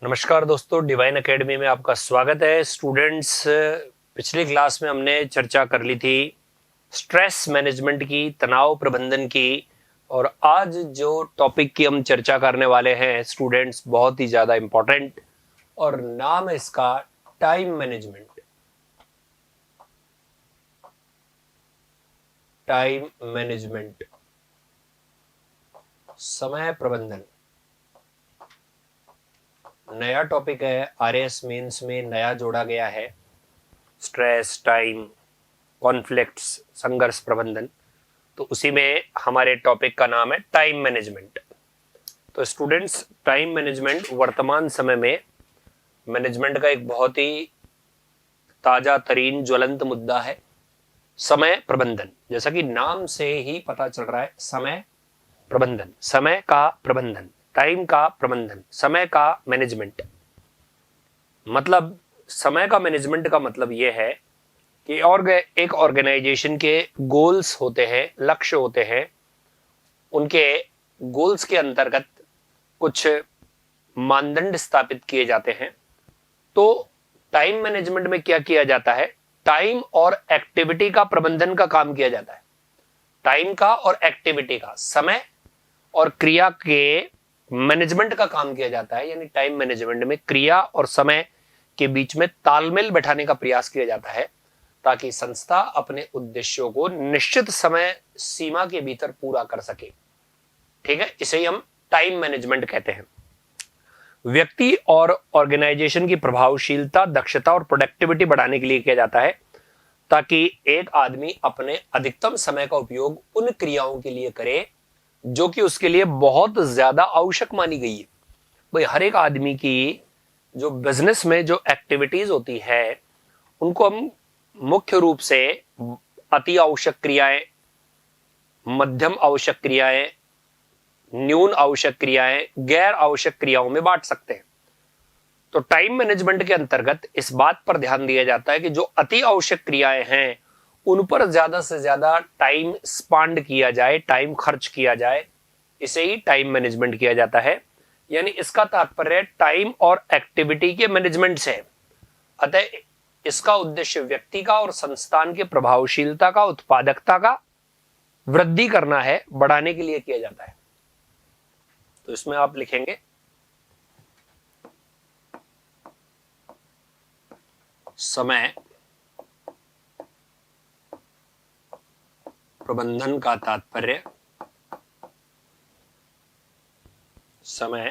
नमस्कार दोस्तों, divine academy में आपका स्वागत है। स्टूडेंट्स, पिछली क्लास में हमने चर्चा कर ली थी स्ट्रेस मैनेजमेंट की, तनाव प्रबंधन की। और आज जो टॉपिक की हम चर्चा करने वाले हैं स्टूडेंट्स, बहुत ही ज्यादा इंपॉर्टेंट, और नाम है इसका टाइम मैनेजमेंट। टाइम मैनेजमेंट, समय प्रबंधन नया टॉपिक है। आरएस मेंस में नया जोड़ा गया है। स्ट्रेस, टाइम, कॉन्फ्लिक्ट्स, संघर्ष प्रबंधन। तो उसी में हमारे टॉपिक का नाम है टाइम मैनेजमेंट। तो स्टूडेंट्स, टाइम मैनेजमेंट वर्तमान समय में मैनेजमेंट का एक बहुत ही ताजा तरीन ज्वलंत मुद्दा है। समय प्रबंधन, जैसा कि नाम से ही पता चल रहा है, समय प्रबंधन, समय का प्रबंधन, टाइम का प्रबंधन, समय का मैनेजमेंट। मतलब समय का मैनेजमेंट का मतलब यह है कि और एक ऑर्गेनाइजेशन के गोल्स होते हैं, लक्ष्य होते हैं। उनके गोल्स के अंतर्गत कुछ मानदंड स्थापित किए जाते हैं। तो टाइम मैनेजमेंट में क्या किया जाता है? टाइम और एक्टिविटी का प्रबंधन का काम किया जाता है। टाइम का और एक्टिविटी का, समय और क्रिया के मैनेजमेंट का काम किया जाता है। यानी टाइम मैनेजमेंट में क्रिया और समय के बीच में तालमेल बैठाने का प्रयास किया जाता है, ताकि संस्था अपने उद्देश्यों को निश्चित समय सीमा के भीतर पूरा कर सके। ठीक है, इसे ही हम टाइम मैनेजमेंट कहते हैं। व्यक्ति और ऑर्गेनाइजेशन की प्रभावशीलता, दक्षता और प्रोडक्टिविटी बढ़ाने के लिए किया जाता है, ताकि एक आदमी अपने अधिकतम समय का उपयोग उन क्रियाओं के लिए करे जो कि उसके लिए बहुत ज्यादा आवश्यक मानी गई है। भाई, हर एक आदमी की जो बिजनेस में जो एक्टिविटीज होती है, उनको हम मुख्य रूप से अति आवश्यक क्रियाएं, मध्यम आवश्यक क्रियाएं, न्यून आवश्यक क्रियाएं, गैर आवश्यक क्रियाओं में बांट सकते हैं। तो टाइम मैनेजमेंट के अंतर्गत इस बात पर ध्यान दिया जाता है कि जो अति आवश्यक क्रियाएं हैं उन पर ज्यादा से ज्यादा टाइम स्पेंड किया जाए, टाइम खर्च किया जाए। इसे ही टाइम मैनेजमेंट किया जाता है। यानी इसका तात्पर्य टाइम और एक्टिविटी के मैनेजमेंट से है। अतः इसका उद्देश्य व्यक्ति का और संस्थान के प्रभावशीलता का, उत्पादकता का वृद्धि करना है, बढ़ाने के लिए किया जाता है। तो इसमें आप लिखेंगे समय प्रबंधन का तात्पर्य, समय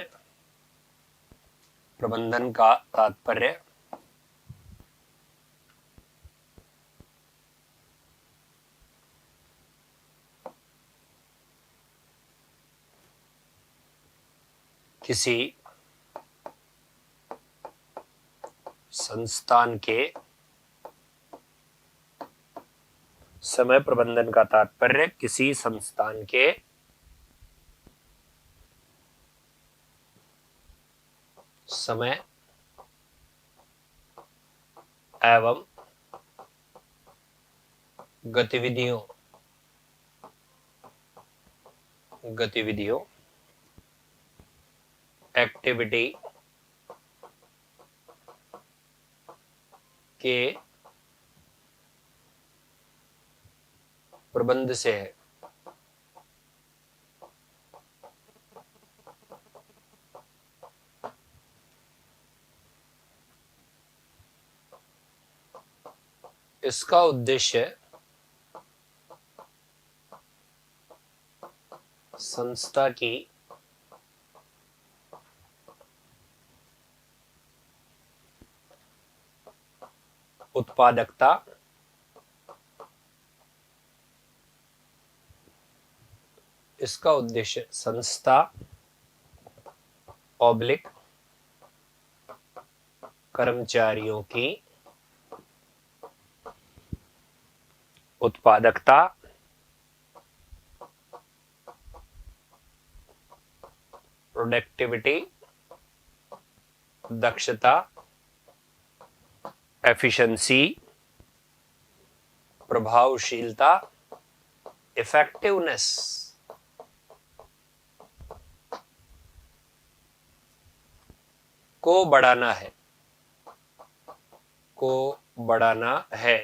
प्रबंधन का तात्पर्य किसी संस्थान के, समय प्रबंधन का तात्पर्य किसी संस्थान के समय एवं गतिविधियों गतिविधियों एक्टिविटी के प्रबंध से है। इसका उद्देश्य संस्था की उत्पादकता, इसका उद्देश्य संस्था ऑब्लिक कर्मचारियों की उत्पादकता, प्रोडक्टिविटी, दक्षता, एफिशिएंसी, प्रभावशीलता, इफेक्टिवनेस, को बढ़ाना है, को बढ़ाना है।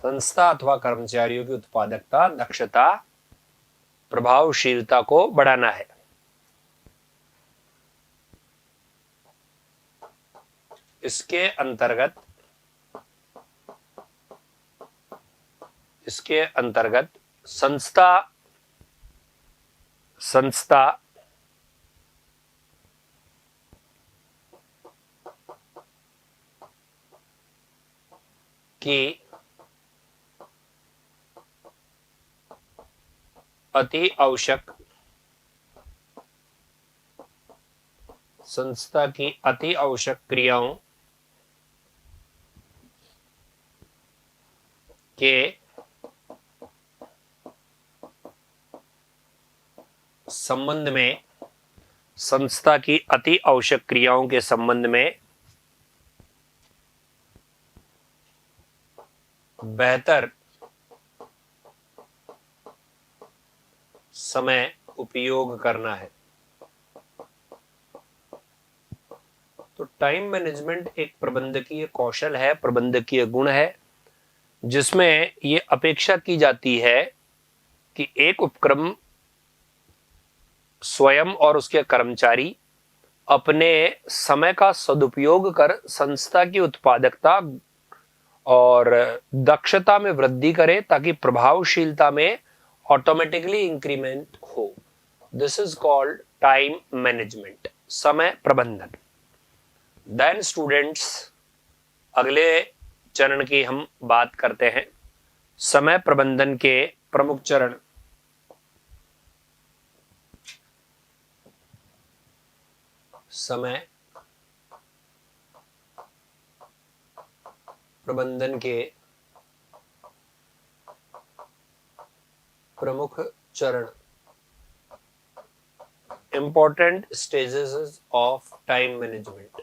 संस्था अथवा कर्मचारियों की उत्पादकता, दक्षता, प्रभावशीलता को बढ़ाना है। इसके अंतर्गत संस्था की अति आवश्यक क्रियाओं के संबंध में, संस्था की अति आवश्यक क्रियाओं के संबंध में बेहतर समय उपयोग करना है। तो टाइम मैनेजमेंट एक प्रबंधकीय कौशल है, प्रबंधकीय गुण है, जिसमें ये अपेक्षा की जाती है कि एक उपक्रम स्वयं और उसके कर्मचारी अपने समय का सदुपयोग कर संस्था की उत्पादकता और दक्षता में वृद्धि करे, ताकि प्रभावशीलता में ऑटोमेटिकली इंक्रीमेंट हो। This is called time management, समय प्रबंधन। देन स्टूडेंट्स, अगले चरण की हम बात करते हैं, समय प्रबंधन के प्रमुख चरण। समय प्रबंधन के प्रमुख चरण, important stages of time management.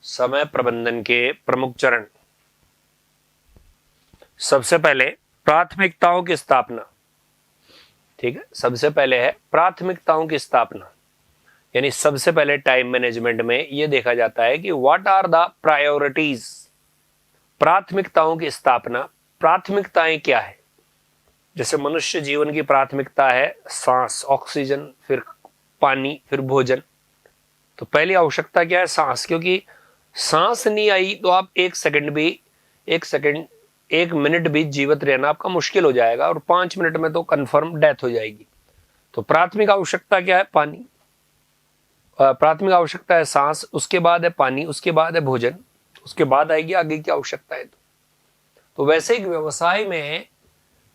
समय प्रबंधन के प्रमुख चरण। सबसे पहले प्राथमिकताओं की स्थापना। ठीक है, सबसे पहले है प्राथमिकताओं की स्थापना, यानी सबसे पहले टाइम मैनेजमेंट में यह देखा जाता है कि व्हाट आर द प्रायोरिटीज। प्राथमिकताओं की स्थापना। प्राथमिकताएं क्या है? जैसे मनुष्य जीवन की प्राथमिकता है सांस, ऑक्सीजन, फिर पानी, फिर भोजन। तो पहली आवश्यकता क्या है? सांस। क्योंकि सांस नहीं आई तो आप एक मिनट भी जीवित रहना आपका मुश्किल हो जाएगा, और 5 मिनट में तो कंफर्म डेथ हो जाएगी। तो प्राथमिक आवश्यकता क्या है? पानी। प्राथमिक आवश्यकता है सांस, उसके बाद है पानी, उसके बाद है भोजन, उसके बाद आएगी आगे की आवश्यकता है। तो वैसे एक व्यवसाय में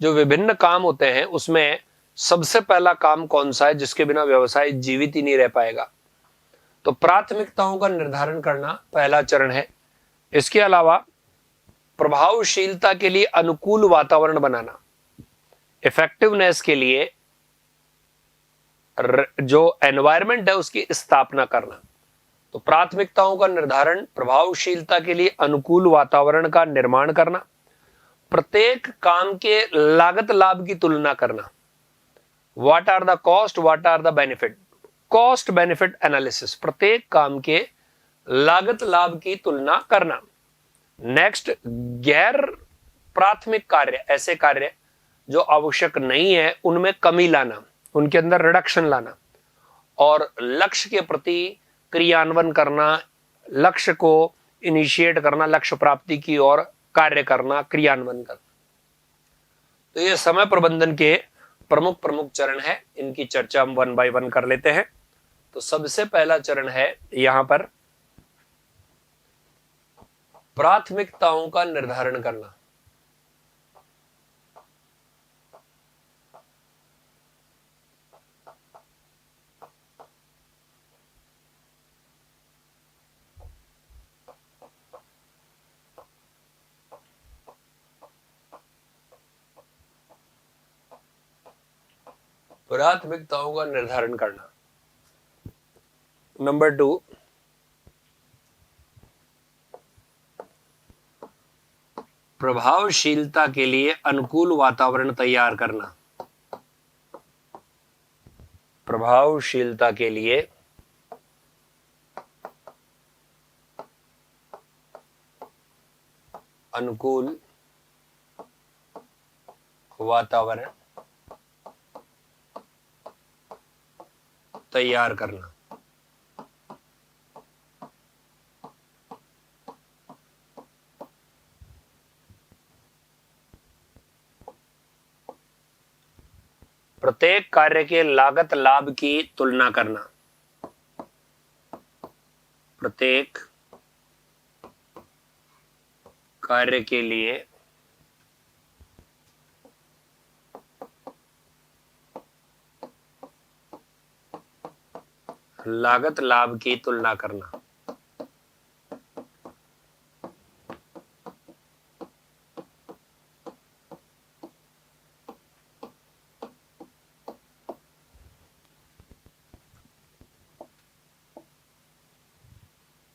जो विभिन्न काम होते हैं, उसमें सबसे पहला काम कौन सा है जिसके बिना व्यवसाय जीवित ही नहीं रह पाएगा? तो प्राथमिकताओं का निर्धारण करना पहला चरण है। इसके अलावा प्रभावशीलता के लिए अनुकूल वातावरण बनाना, इफेक्टिवनेस के लिए जो एनवायरनमेंट है उसकी स्थापना करना। तो प्राथमिकताओं का निर्धारण, प्रभावशीलता के लिए अनुकूल वातावरण का निर्माण करना, प्रत्येक काम के लागत लाभ की तुलना करना। What are the cost, what are the benefit, cost benefit analysis, प्रत्येक काम के लागत लाभ की तुलना करना। नेक्स्ट, गैर प्राथमिक कार्य, ऐसे कार्य जो आवश्यक नहीं है उनमें कमी लाना, उनके अंदर रिडक्शन लाना, और लक्ष्य के प्रति क्रियान्वयन करना, लक्ष्य को इनिशिएट करना, लक्ष्य प्राप्ति की ओर कार्य करना, क्रियान्वयन करना। तो ये समय प्रबंधन के प्रमुख चरण है। इनकी चर्चा हम 1 बाय 1 कर लेते हैं। तो सबसे पहला चरण है यहां पर प्राथमिकताओं का निर्धारण करना। प्राथमिकताओं का निर्धारण करना। नंबर 2, प्रभावशीलता के लिए अनुकूल वातावरण तैयार करना। प्रभावशीलता के लिए अनुकूल वातावरण तैयार करना। प्रत्येक कार्य के लागत लाभ की तुलना करना। प्रत्येक कार्य के लिए लागत लाभ की तुलना करना।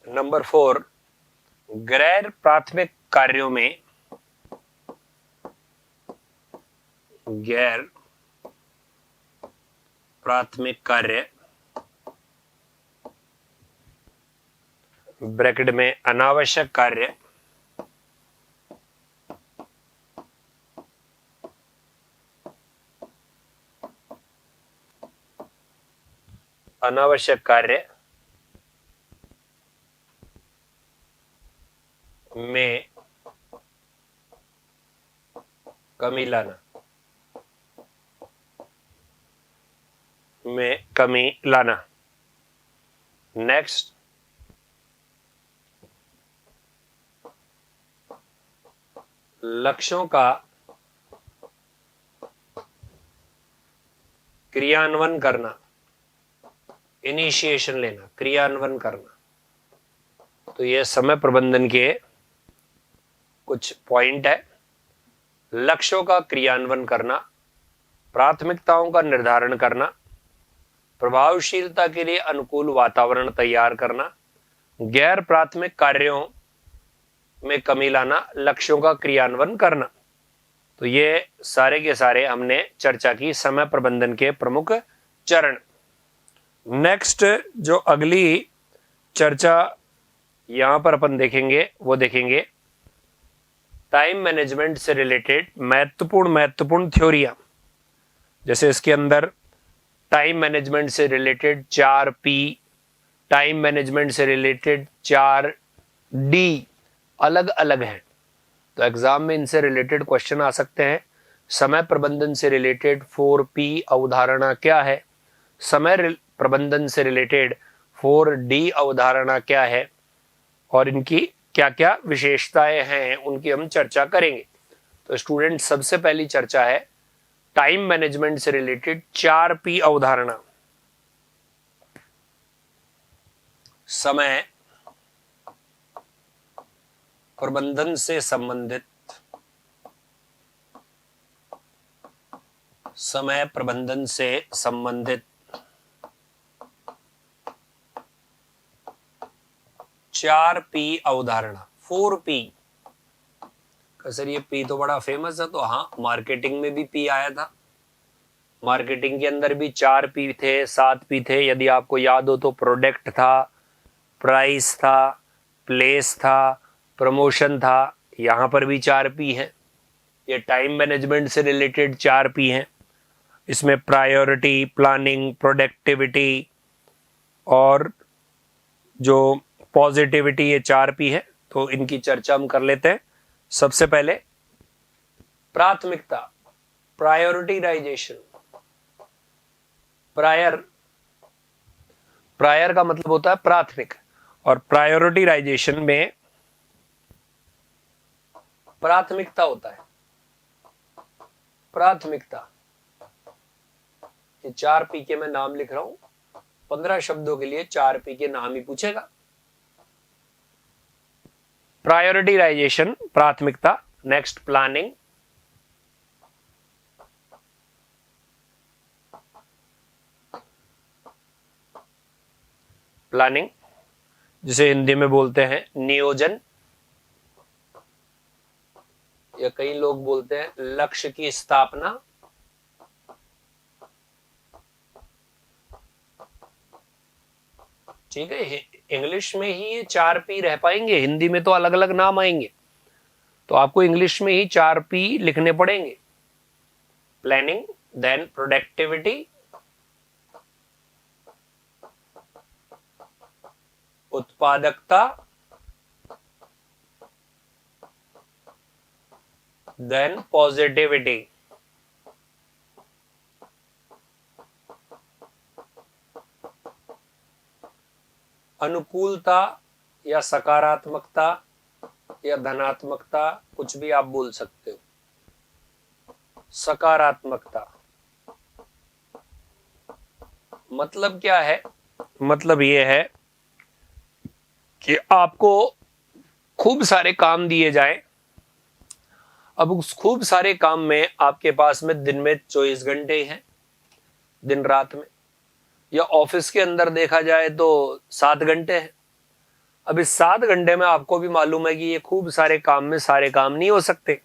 नंबर 4, गैर प्राथमिक कार्यों में गैर प्राथमिक कार्य ब्रैकेट में अनावश्यक कार्य अनावश्यक कार्य में कमी लाना नेक्स्ट, लक्ष्यों का क्रियान्वयन करना, इनिशिएशन लेना, क्रियान्वयन करना। तो ये समय प्रबंधन के कुछ पॉइंट है। लक्ष्यों का क्रियान्वयन करना, प्राथमिकताओं का निर्धारण करना, प्रभावशीलता के लिए अनुकूल वातावरण तैयार करना, गैर प्राथमिक कार्यों में कमी लाना, लक्ष्यों का क्रियान्वयन करना। तो ये सारे के सारे हमने चर्चा की समय प्रबंधन के प्रमुख चरण। नेक्स्ट जो अगली चर्चा यहां पर अपन देखेंगे वो देखेंगे टाइम मैनेजमेंट से रिलेटेड महत्वपूर्ण थ्योरियां। जैसे इसके अंदर टाइम मैनेजमेंट से रिलेटेड 4P, टाइम मैनेजमेंट से रिलेटेड 4D अलग अलग हैं। तो एग्जाम में इनसे रिलेटेड क्वेश्चन आ सकते हैं। समय प्रबंधन से रिलेटेड 4P अवधारणा क्या है, समय प्रबंधन से रिलेटेड 4D अवधारणा क्या है और इनकी क्या क्या विशेषताएं हैं उनकी हम चर्चा करेंगे। तो स्टूडेंट, सबसे पहली चर्चा है टाइम मैनेजमेंट से रिलेटेड 4P अवधारणा। समय प्रबंधन से संबंधित 4P अवधारणा। 4P सर, ये P तो बड़ा फेमस है। तो हाँ, मार्केटिंग में भी P आया था। मार्केटिंग के अंदर भी 4P थे, 7P थे। यदि आपको याद हो तो प्रोडक्ट था, प्राइस था, प्लेस था, प्रमोशन था। यहां पर भी 4P है। ये टाइम मैनेजमेंट से रिलेटेड 4P है। इसमें प्रायोरिटी, प्लानिंग, प्रोडक्टिविटी और जो पॉजिटिविटी, ये 4P है। तो इनकी चर्चा हम कर लेते हैं। सबसे पहले प्राथमिकता, प्रायोरिटीराइजेशन। प्रायर का मतलब होता है प्राथमिक, और प्रायोरिटीराइजेशन में प्राथमिकता होता है। प्राथमिकता, ये 4P के मैं नाम लिख रहा हूं। 15 शब्दों के लिए 4P के नाम ही पूछेगा। प्रायोरिटीराइजेशन, प्राथमिकता। Next, planning. प्लानिंग जिसे हिंदी में बोलते हैं नियोजन, या कई लोग बोलते हैं लक्ष्य की स्थापना। ठीक है, इंग्लिश में ही ये 4P रह पाएंगे, हिंदी में तो अलग अलग नाम आएंगे, तो आपको इंग्लिश में ही 4P लिखने पड़ेंगे। प्लानिंग, देन प्रोडक्टिविटी, उत्पादकता, देन पॉजिटिविटी। अनुकूलता या सकारात्मकता या धनात्मकता, कुछ भी आप बोल सकते हो। सकारात्मकता मतलब क्या है? मतलब ये है कि आपको खूब सारे काम दिए जाएं। अब उस खूब सारे काम में आपके पास में दिन में 24 घंटे हैं, दिन रात में, या ऑफिस के अंदर देखा जाए तो 7 घंटे हैं। अब इस 7 घंटे में आपको भी मालूम है कि ये खूब सारे काम में सारे काम नहीं हो सकते,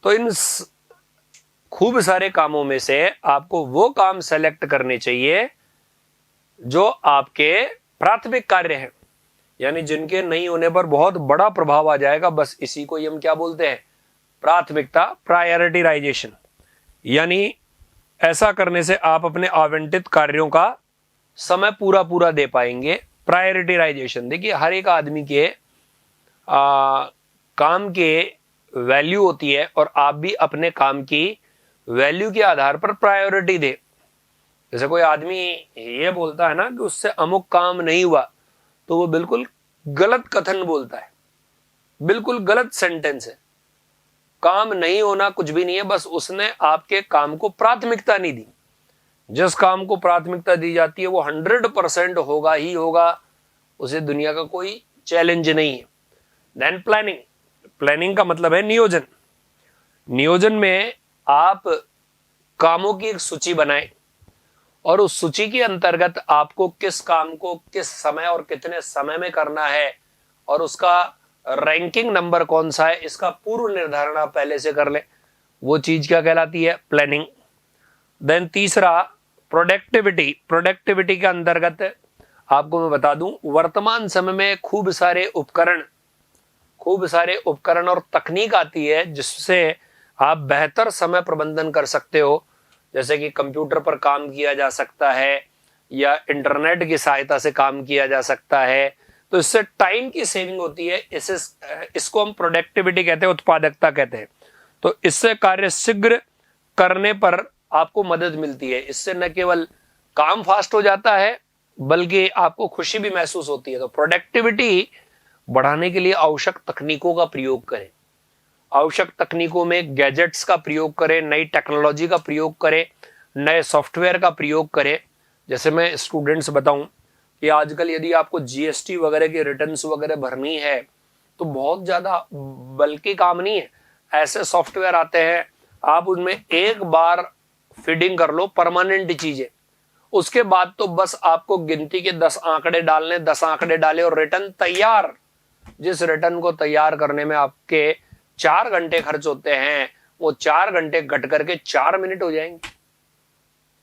तो इन खूब सारे कामों में से आपको वो काम सेलेक्ट करने चाहिए जो आपके प्राथमिक कार्य हैं, यानी जिनके नहीं होने पर बहुत बड़ा प्रभाव आ जाएगा। बस इसी को हम क्या बोलते हैं? प्राथमिकता, प्रायोरिटीराइजेशन। यानी ऐसा करने से आप अपने आवंटित कार्यों का समय पूरा पूरा दे पाएंगे। प्रायोरिटीराइजेशन, देखिए हर एक आदमी के काम के वैल्यू होती है, और आप भी अपने काम की वैल्यू के आधार पर प्रायोरिटी दे। जैसे कोई आदमी ये बोलता है ना कि उससे अमुक काम नहीं हुआ, तो वो बिल्कुल गलत कथन बोलता है, बिल्कुल गलत सेंटेंस है। काम नहीं होना कुछ भी नहीं है, बस उसने आपके काम को प्राथमिकता नहीं दी। जिस काम को प्राथमिकता दी जाती है वो 100% होगा ही होगा, उसे दुनिया का कोई चैलेंज नहीं है। देन प्लानिंग, प्लानिंग का मतलब है नियोजन। नियोजन में आप कामों की एक सूची बनाएं, और उस सूची के अंतर्गत आपको किस काम को किस समय और कितने समय में करना है, और उसका रैंकिंग नंबर कौन सा है, इसका पूर्व निर्धारण आप पहले से कर ले। वो चीज क्या कहलाती है? प्लानिंग। देन तीसरा प्रोडक्टिविटी। प्रोडक्टिविटी के अंतर्गत आपको मैं बता दूं, वर्तमान समय में खूब सारे उपकरण और तकनीक आती है जिससे आप बेहतर समय प्रबंधन कर सकते हो। जैसे कि कंप्यूटर पर काम किया जा सकता है, या इंटरनेट की सहायता से काम किया जा सकता है, तो इससे टाइम की सेविंग होती है। इसको हम प्रोडक्टिविटी कहते हैं, उत्पादकता कहते हैं। तो इससे कार्य शीघ्र करने पर आपको मदद मिलती है। इससे न केवल काम फास्ट हो जाता है, बल्कि आपको खुशी भी महसूस होती है। तो प्रोडक्टिविटी बढ़ाने के लिए आवश्यक तकनीकों का प्रयोग करें। आवश्यक तकनीकों में गैजेट्स का प्रयोग करें, नई टेक्नोलॉजी का प्रयोग करें, नए सॉफ्टवेयर का प्रयोग करें। जैसे मैं स्टूडेंट्स बताऊं कि आजकल यदि आपको जीएसटी वगैरह की रिटर्न्स वगैरह भरनी है, तो बहुत ज्यादा बल्कि काम नहीं है। ऐसे सॉफ्टवेयर आते हैं, आप उनमें एक बार फीडिंग कर लो परमानेंट चीजें, उसके बाद तो बस आपको गिनती के 10 आंकड़े डालने, 10 आंकड़े डाले और रिटर्न तैयार। जिस रिटर्न को तैयार करने में आपके 4 घंटे खर्च होते हैं, वो 4 घंटे घट करके 4 मिनट हो जाएंगे।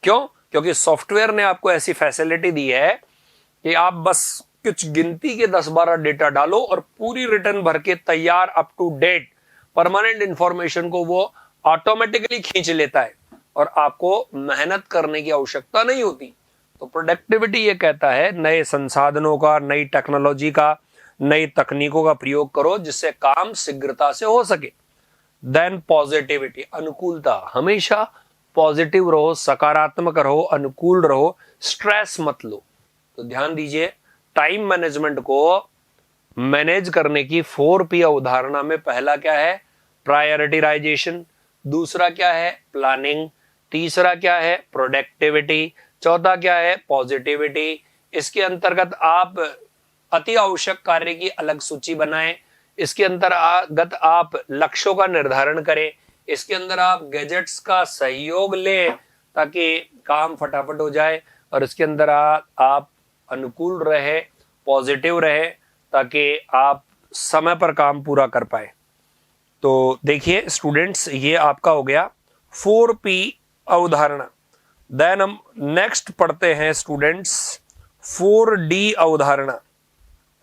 क्यों? क्योंकि सॉफ्टवेयर ने आपको ऐसी फैसिलिटी दी है कि आप बस कुछ गिनती के 10-12 डेटा डालो और पूरी रिटर्न भर के तैयार, up to date permanent information को वो ऑटोमेटिकली खींच लेता है, और आपको मेहनत करने की आवश्यकता नहीं होती। तो प्रोडक्टिविटी ये कहता है नए संसाधनों का, नई टेक्नोलॉजी का, नई तकनीकों का प्रयोग करो जिससे काम शीघ्रता से हो सके। देन पॉजिटिविटी, अनुकूलता। हमेशा पॉजिटिव रहो, सकारात्मक रहो, अनुकूल रहो, स्ट्रेस मत लो। तो ध्यान दीजिए, टाइम मैनेजमेंट को मैनेज करने की 4P अवधारणा में पहला क्या है? प्रायोरिटीराइजेशन। दूसरा क्या है? प्लानिंग। तीसरा क्या है? प्रोडक्टिविटी। चौथा क्या है? पॉजिटिविटी। इसके अंतर्गत आप अति आवश्यक कार्य की अलग सूची बनाएं। इसके अंतर्गत आप लक्ष्यों का निर्धारण करें। इसके अंदर आप गैजेट्स का सहयोग लें ताकि काम फटाफट हो जाए, और इसके अंदर आप अनुकूल रहे, पॉजिटिव रहे, ताकि आप समय पर काम पूरा कर पाए। तो देखिए स्टूडेंट्स, ये आपका हो गया 4P अवधारणा। देन हम नेक्स्ट पढ़ते हैं स्टूडेंट्स 4D अवधारणा,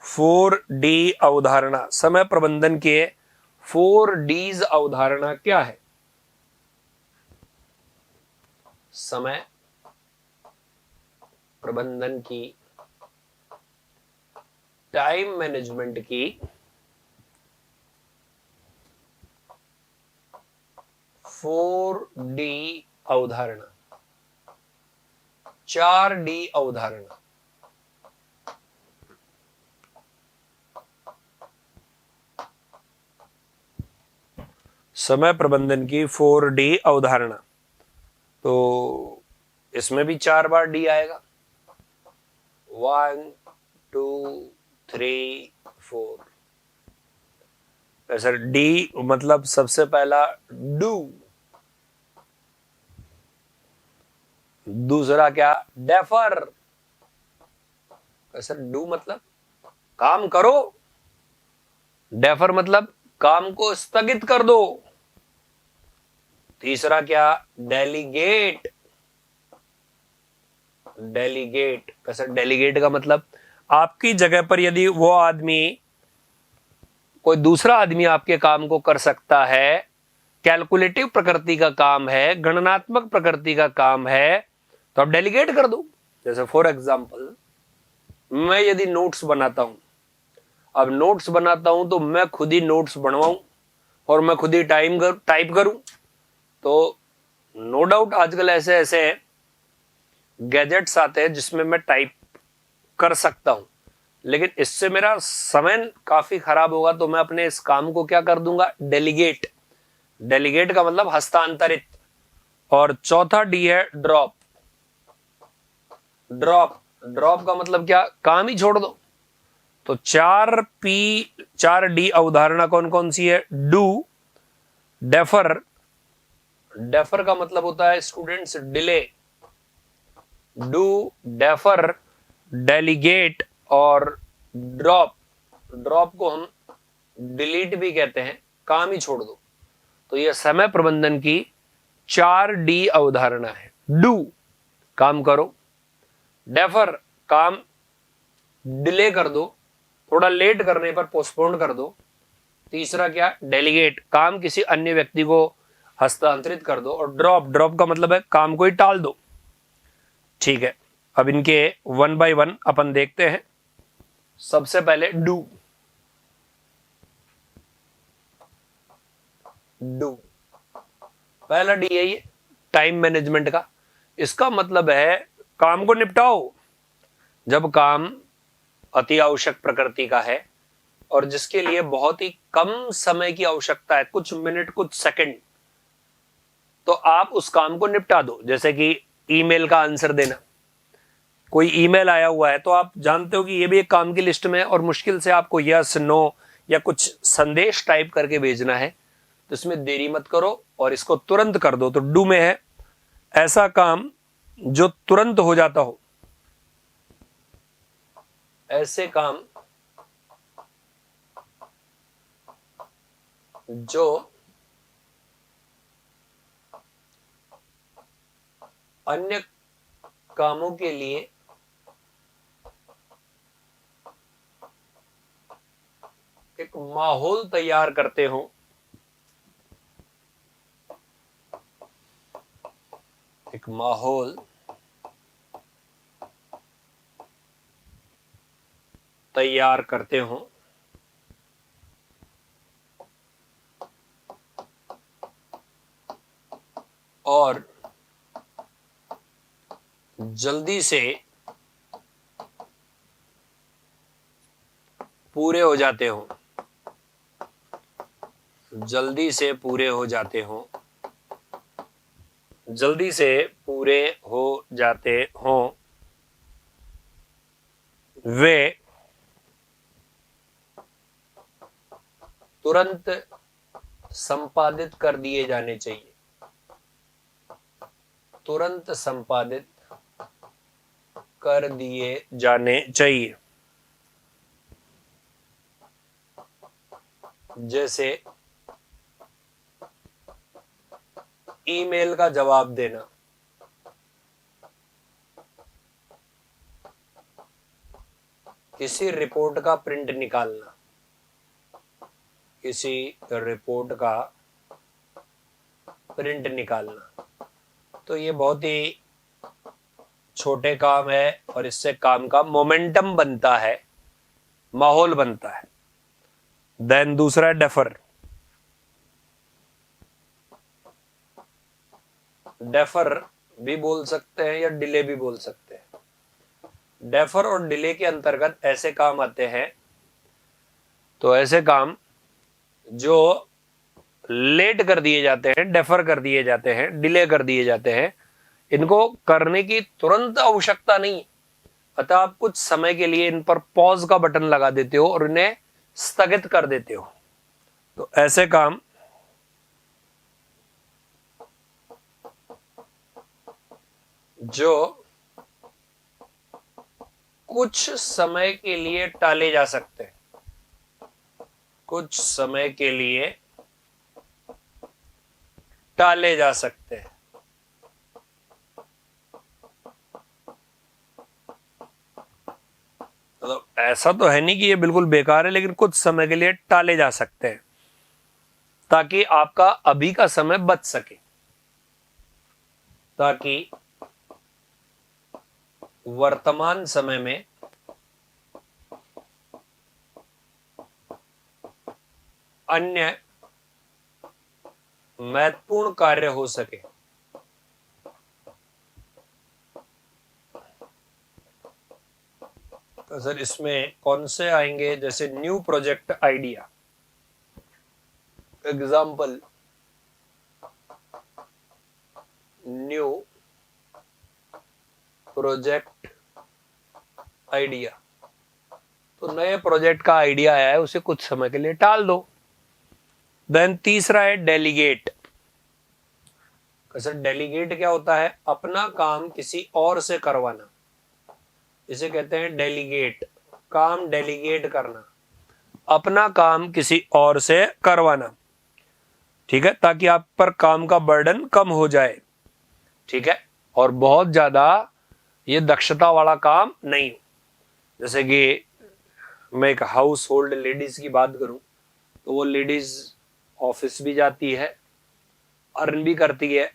4D अवधारणा, समय प्रबंधन के 4Ds अवधारणा क्या है? समय प्रबंधन की, टाइम मैनेजमेंट की 4D अवधारणा, 4D अवधारणा। समय प्रबंधन की 4D अवधारणा, तो इसमें भी 4 बार डी आएगा। 1 2 3 4। सर डी मतलब सबसे पहला डू, दूसरा क्या? डेफर। सर डू मतलब काम करो, डेफर मतलब काम को स्थगित कर दो। तीसरा क्या? डेलीगेट। डेलीगेट, सर डेलीगेट का मतलब आपकी जगह पर यदि वो आदमी, कोई दूसरा आदमी आपके काम को कर सकता है, कैलकुलेटिव प्रकृति का काम है, गणनात्मक प्रकृति का काम है, तो आप डेलीगेट कर दो। जैसे फॉर एग्जांपल मैं यदि नोट्स बनाता हूं, अब नोट्स बनाता हूं तो मैं खुद ही नोट्स बनवाऊं और मैं खुद ही टाइप करूं, तो नो डाउट आजकल ऐसे ऐसे गैजेट्स आते हैं जिसमें मैं टाइप कर सकता हूं, लेकिन इससे मेरा समय काफी खराब होगा, तो मैं अपने इस काम को क्या कर दूंगा? डेलीगेट। डेलीगेट का मतलब हस्तांतरित। और चौथा डी है ड्रॉप। ड्रॉप, ड्रॉप का मतलब क्या? काम ही छोड़ दो। तो 4D अवधारणा कौन कौन सी है? डू, डेफर, डेफर का मतलब होता है students delay, do, defer, delegate और ड्रॉप। ड्रॉप को हम डिलीट भी कहते हैं, काम ही छोड़ दो। तो यह समय प्रबंधन की 4D अवधारणा है। डू, काम करो, डेफर, काम डिले कर दो, थोड़ा लेट करने पर पोस्टपोन कर दो। तीसरा क्या? डेलीगेट, काम किसी अन्य व्यक्ति को हस्तांतरित कर दो। और ड्रॉप, ड्रॉप का मतलब है काम को ही टाल दो। ठीक है, अब इनके 1 बाय 1 अपन देखते हैं। सबसे पहले डू। डू, पहला डी है ये टाइम मैनेजमेंट का। इसका मतलब है काम को निपटाओ। जब काम अति आवश्यक प्रकृति का है और जिसके लिए बहुत ही कम समय की आवश्यकता है, कुछ मिनट कुछ सेकंड, तो आप उस काम को निपटा दो। जैसे कि ईमेल का आंसर देना, कोई ईमेल आया हुआ है तो आप जानते हो कि ये भी एक काम की लिस्ट में है और मुश्किल से आपको यस नो या कुछ संदेश टाइप करके भेजना है, तो इसमें देरी मत करो और इसको तुरंत कर दो। तो डू में है ऐसा काम जो तुरंत हो जाता हो, ऐसे काम जो अन्य कामों के लिए एक माहौल तैयार करते हो। एक माहौल तैयार करते हो और जल्दी से पूरे हो जाते हो, जल्दी से पूरे हो जाते हो, जल्दी से पूरे हो जाते हो, वे तुरंत संपादित कर दिए जाने चाहिए। तुरंत संपादित कर दिए जाने चाहिए। जैसे ईमेल का जवाब देना, किसी रिपोर्ट का प्रिंट निकालना, किसी रिपोर्ट का प्रिंट निकालना, तो ये बहुत ही छोटे काम है और इससे काम का मोमेंटम बनता है, माहौल बनता है। देन दूसरा है डेफर। डेफर भी बोल सकते हैं या डिले भी बोल सकते हैं। डेफर और डिले के अंतर्गत ऐसे काम आते हैं, तो ऐसे काम जो लेट कर दिए जाते हैं, डेफर कर दिए जाते हैं, डिले कर दिए जाते हैं, इनको करने की तुरंत आवश्यकता नहीं, अतः आप कुछ समय के लिए इन पर पॉज का बटन लगा देते हो और इन्हें स्थगित कर देते हो। तो ऐसे काम जो कुछ समय के लिए टाले जा सकते हैं, कुछ समय के लिए टाले जा सकते हैं। मतलब ऐसा तो है नहीं कि ये बिल्कुल बेकार है, लेकिन कुछ समय के लिए टाले जा सकते हैं ताकि आपका अभी का समय बच सके, ताकि वर्तमान समय में अन्य महत्वपूर्ण कार्य हो सके। तो सर इसमें कौन से आएंगे? जैसे new project idea, example new project idea, तो नए प्रोजेक्ट का आइडिया आया है, उसे कुछ समय के लिए टाल दो। देन तीसरा है डेलीगेट। सर डेलीगेट क्या होता है? अपना काम किसी और से करवाना, इसे कहते हैं डेलीगेट। काम डेलीगेट करना, अपना काम किसी और से करवाना, ठीक है, ताकि आप पर काम का बर्डन कम हो जाए, ठीक है, और बहुत ज्यादा ये दक्षता वाला काम नहीं हो। जैसे कि मैं एक हाउस होल्ड लेडीज की बात करूं, तो वो लेडीज ऑफिस भी जाती है, अर्न भी करती है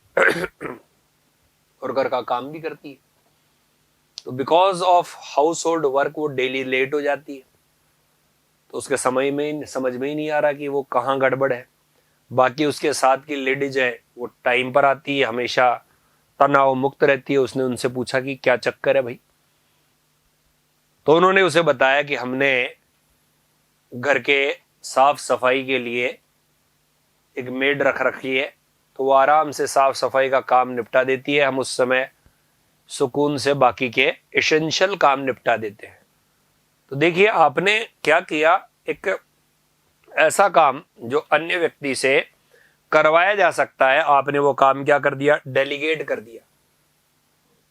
और घर का काम भी करती है, तो because of house hold work वो डेली लेट हो जाती है, तो उसके समय में समझ में ही नहीं आ रहा कि वो कहाँ गड़बड़ है। बाकी उसके साथ की लेडीज है वो टाइम पर आती है, हमेशा तनाव मुक्त रहती है। उसने उनसे पूछा कि क्या चक्कर है भाई, तो उन्होंने उसे बताया कि हमने घर के साफ सफाई के लिए एक मेड रख रखी है, तो वो आराम से साफ सफाई का काम निपटा देती है, हम उस समय सुकून से बाकी के एसेंशियल काम निपटा देते हैं। तो देखिए आपने क्या किया, एक ऐसा काम जो अन्य व्यक्ति से करवाया जा सकता है, आपने वो काम क्या कर दिया? डेलीगेट कर दिया।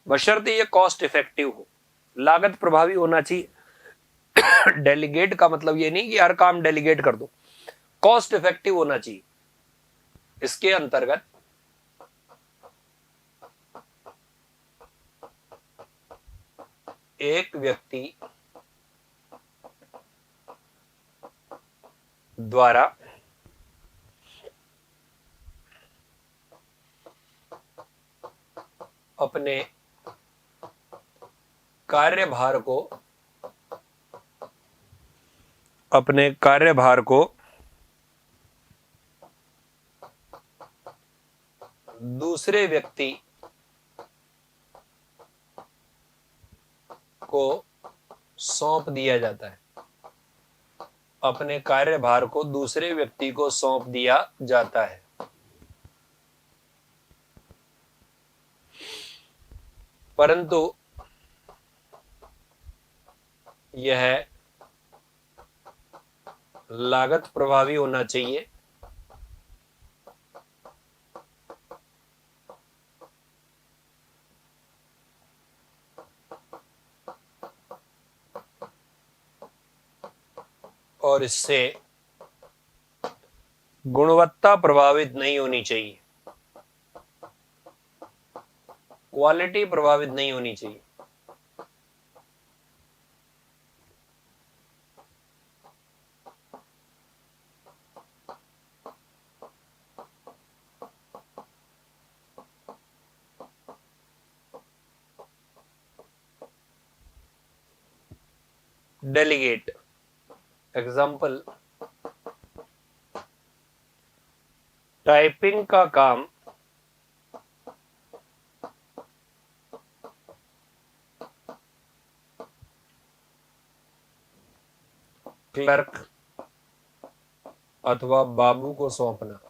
बशर्ते ये कॉस्ट इफेक्टिव हो, लागत प्रभावी होना चाहिए। डेलीगेट का मतलब ये नहीं कि हर काम डेलीगेट कर दो, कॉस्ट इफेक्टिव होना चाहिए। इसके अंतर्गत एक व्यक्ति द्वारा अपने कार्यभार को दूसरे व्यक्ति को सौंप दिया जाता है, अपने कार्यभार को दूसरे व्यक्ति को सौंप दिया जाता है। परंतु यह लागत प्रभावी होना चाहिए, और इससे गुणवत्ता प्रभावित नहीं होनी चाहिए, क्वालिटी प्रभावित नहीं होनी चाहिए। डेलीगेट। एग्जाम्पल, टाइपिंग का काम क्लर्क अथवा बाबू को सौंपना।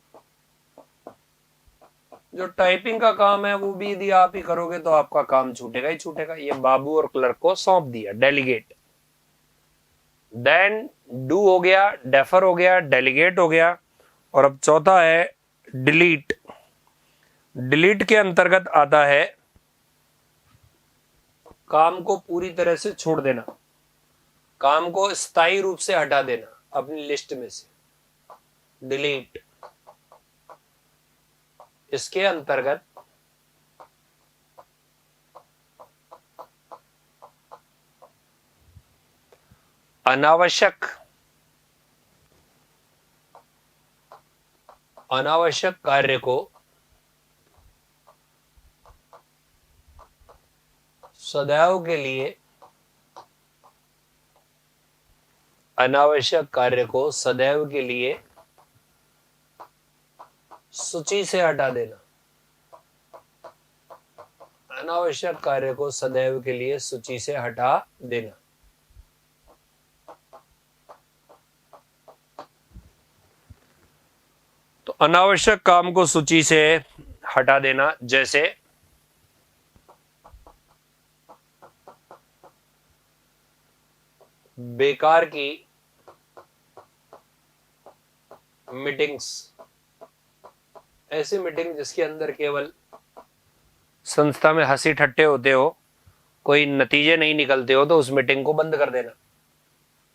जो टाइपिंग का काम है वो भी यदि आप ही करोगे तो आपका काम छूटेगा ही छूटेगा। ये बाबू और क्लर्क को सौंप दिया, डेलीगेट। देन डू हो गया, डेफर हो गया, डेलीगेट हो गया, और अब चौथा है डिलीट। डिलीट के अंतर्गत आता है काम को पूरी तरह से छोड़ देना, काम को स्थायी रूप से हटा देना अपनी लिस्ट में से, डिलीट। इसके अंतर्गत अनावश्यक कार्य को सदैव के लिए सूची से हटा देना। अनावश्यक कार्य को सदैव के लिए सूची से हटा देना। तो अनावश्यक काम को सूची से हटा देना, जैसे बेकार की मीटिंग्स, ऐसी मीटिंग जिसके अंदर केवल संस्था में हंसी ठट्टे होते हो, कोई नतीजे नहीं निकलते हो, तो उस मीटिंग को बंद कर देना।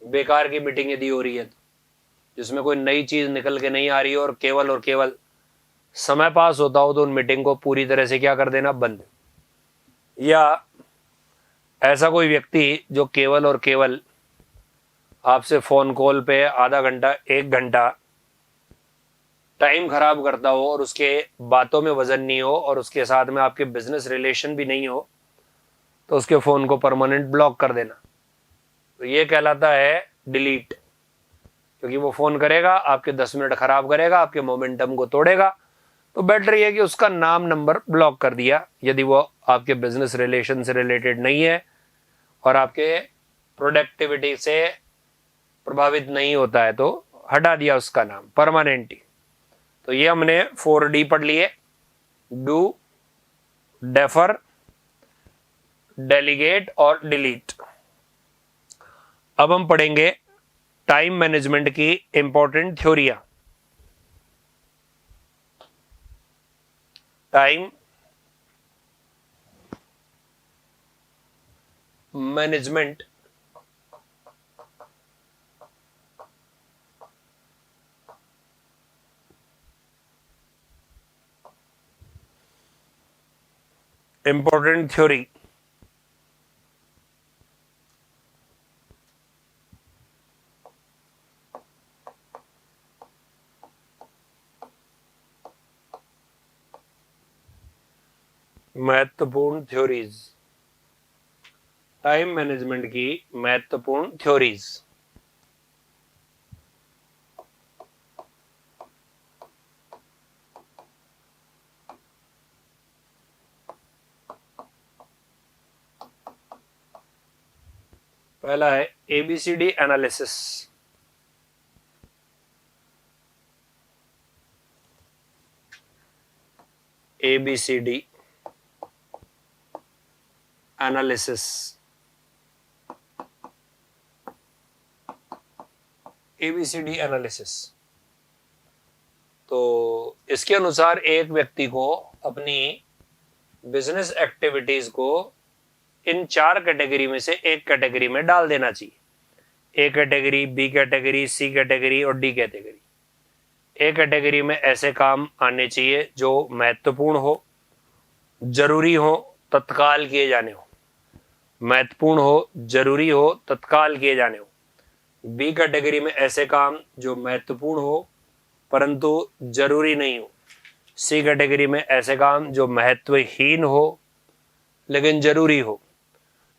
बेकार की मीटिंग यदि हो रही है जिसमें कोई नई चीज निकल के नहीं आ रही हो और केवल समय पास होता हो, तो उन मीटिंग को पूरी तरह से क्या कर देना, बंद। या ऐसा कोई व्यक्ति जो केवल आपसे फोन कॉल पे आधा घंटा 1 घंटा टाइम खराब करता हो और उसके बातों में वजन नहीं हो और उसके साथ में आपके बिजनेस रिलेशन भी नहीं हो, तो उसके फोन को परमानेंट ब्लॉक कर देना। तो ये कहलाता है डिलीट, क्योंकि वो फोन करेगा, आपके 10 मिनट खराब करेगा, आपके मोमेंटम को तोड़ेगा। तो बेटर ये है कि उसका नाम नंबर ब्लॉक कर दिया, यदि वो आपके बिजनेस रिलेशन से रिलेटेड नहीं है और आपके प्रोडक्टिविटी से प्रभावित नहीं होता है, तो हटा दिया उसका नाम परमानेंटली। तो ये हमने 4D पढ़ लिए, डू, डेफर, डेलीगेट और डिलीट। अब हम पढ़ेंगे टाइम मैनेजमेंट की इंपॉर्टेंट थ्योरियां। Time management important theory. महत्वपूर्ण थ्योरीज, टाइम मैनेजमेंट की महत्वपूर्ण थ्योरीज। पहला है ABCD analysis. ABCD analysis. ABCD analysis, तो इसके अनुसार एक व्यक्ति को अपनी बिजनेस एक्टिविटीज को इन 4 कैटेगरी में से एक कैटेगरी में डाल देना चाहिए। A category, B category, C category और डी कैटेगरी। ए कैटेगरी में ऐसे काम आने चाहिए जो महत्वपूर्ण हो, जरूरी हो, तत्काल किए जाने हो। महत्वपूर्ण हो, जरूरी हो, तत्काल किए जाने हो। बी कैटेगरी में ऐसे काम जो महत्वपूर्ण हो परंतु जरूरी नहीं हो। सी कैटेगरी में ऐसे काम जो महत्वहीन हो लेकिन जरूरी हो।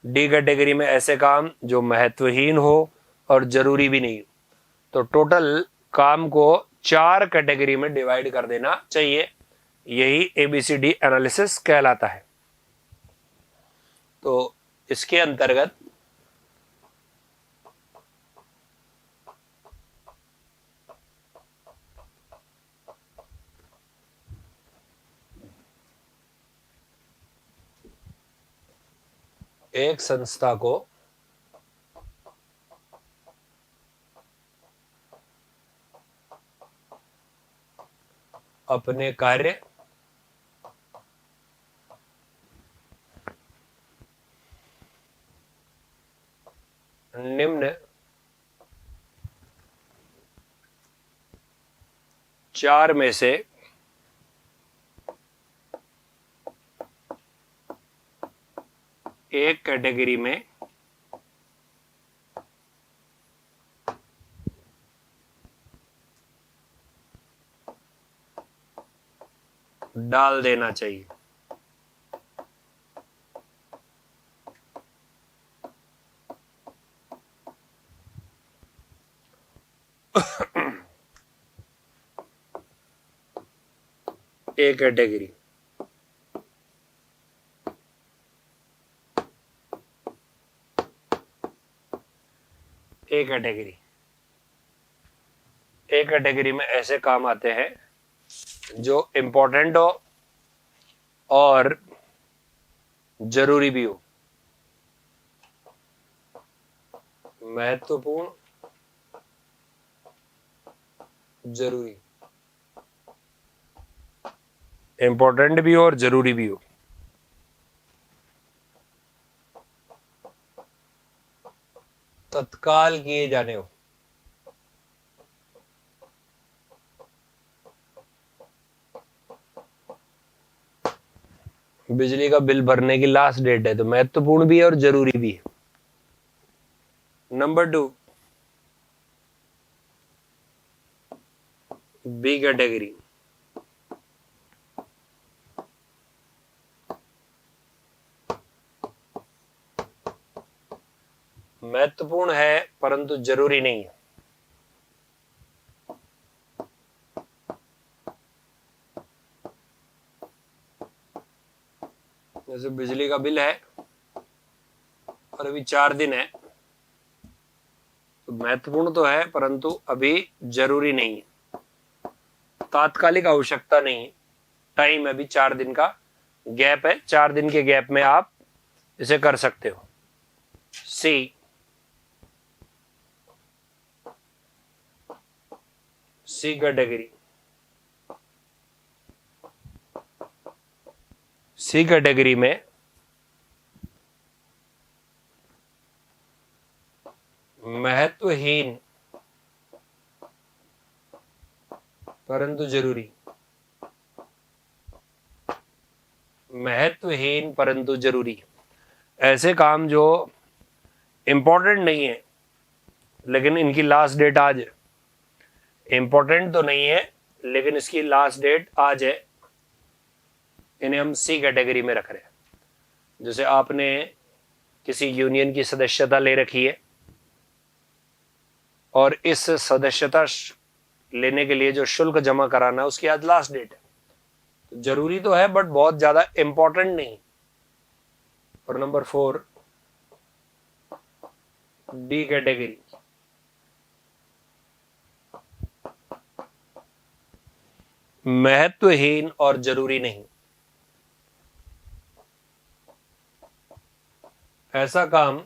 डी कैटेगरी में ऐसे काम जो महत्वहीन हो और जरूरी भी नहीं हो। तो टोटल काम को 4 कैटेगरी में डिवाइड कर देना चाहिए, यही एबीसीडी एनालिसिस कहलाता है। तो इसके अंतर्गत एक संस्था को अपने कार्य निम्न 4 में से एक कैटेगरी में डाल देना चाहिए। A category A category A category में ऐसे काम आते हैं जो इंपॉर्टेंट हो और जरूरी भी हो। महत्वपूर्ण, जरूरी, इंपॉर्टेंट भी हो और जरूरी भी हो। तत्काल किए जाने हो। बिजली का बिल भरने की लास्ट डेट है, तो महत्वपूर्ण भी है और जरूरी भी है। नंबर 2, बी कैटेगरी महत्वपूर्ण है परंतु जरूरी नहीं है। जैसे बिजली का बिल है और अभी 4 दिन है, तो महत्वपूर्ण तो है परंतु अभी जरूरी नहीं है, तात्कालिक आवश्यकता नहीं है। टाइम अभी 4 दिन का गैप है, 4 दिन के गैप में आप इसे कर सकते हो। सी कैटेगरी सी कैटेगरी में महत्वहीन परंतु जरूरी, महत्वहीन परंतु जरूरी, ऐसे काम जो इंपॉर्टेंट नहीं है लेकिन इनकी लास्ट डेट आज है। इंपॉर्टेंट तो नहीं है लेकिन इसकी लास्ट डेट आज है, इन्हें हम सी कैटेगरी में रख रहे हैं। जैसे आपने किसी यूनियन की सदस्यता ले रखी है और इस सदस्यता लेने के लिए जो शुल्क जमा कराना है उसकी आज लास्ट डेट है, तो जरूरी तो है बट बहुत ज्यादा इंपॉर्टेंट नहीं। और नंबर 4, डी कैटेगरी महत्वहीन और जरूरी नहीं, ऐसा काम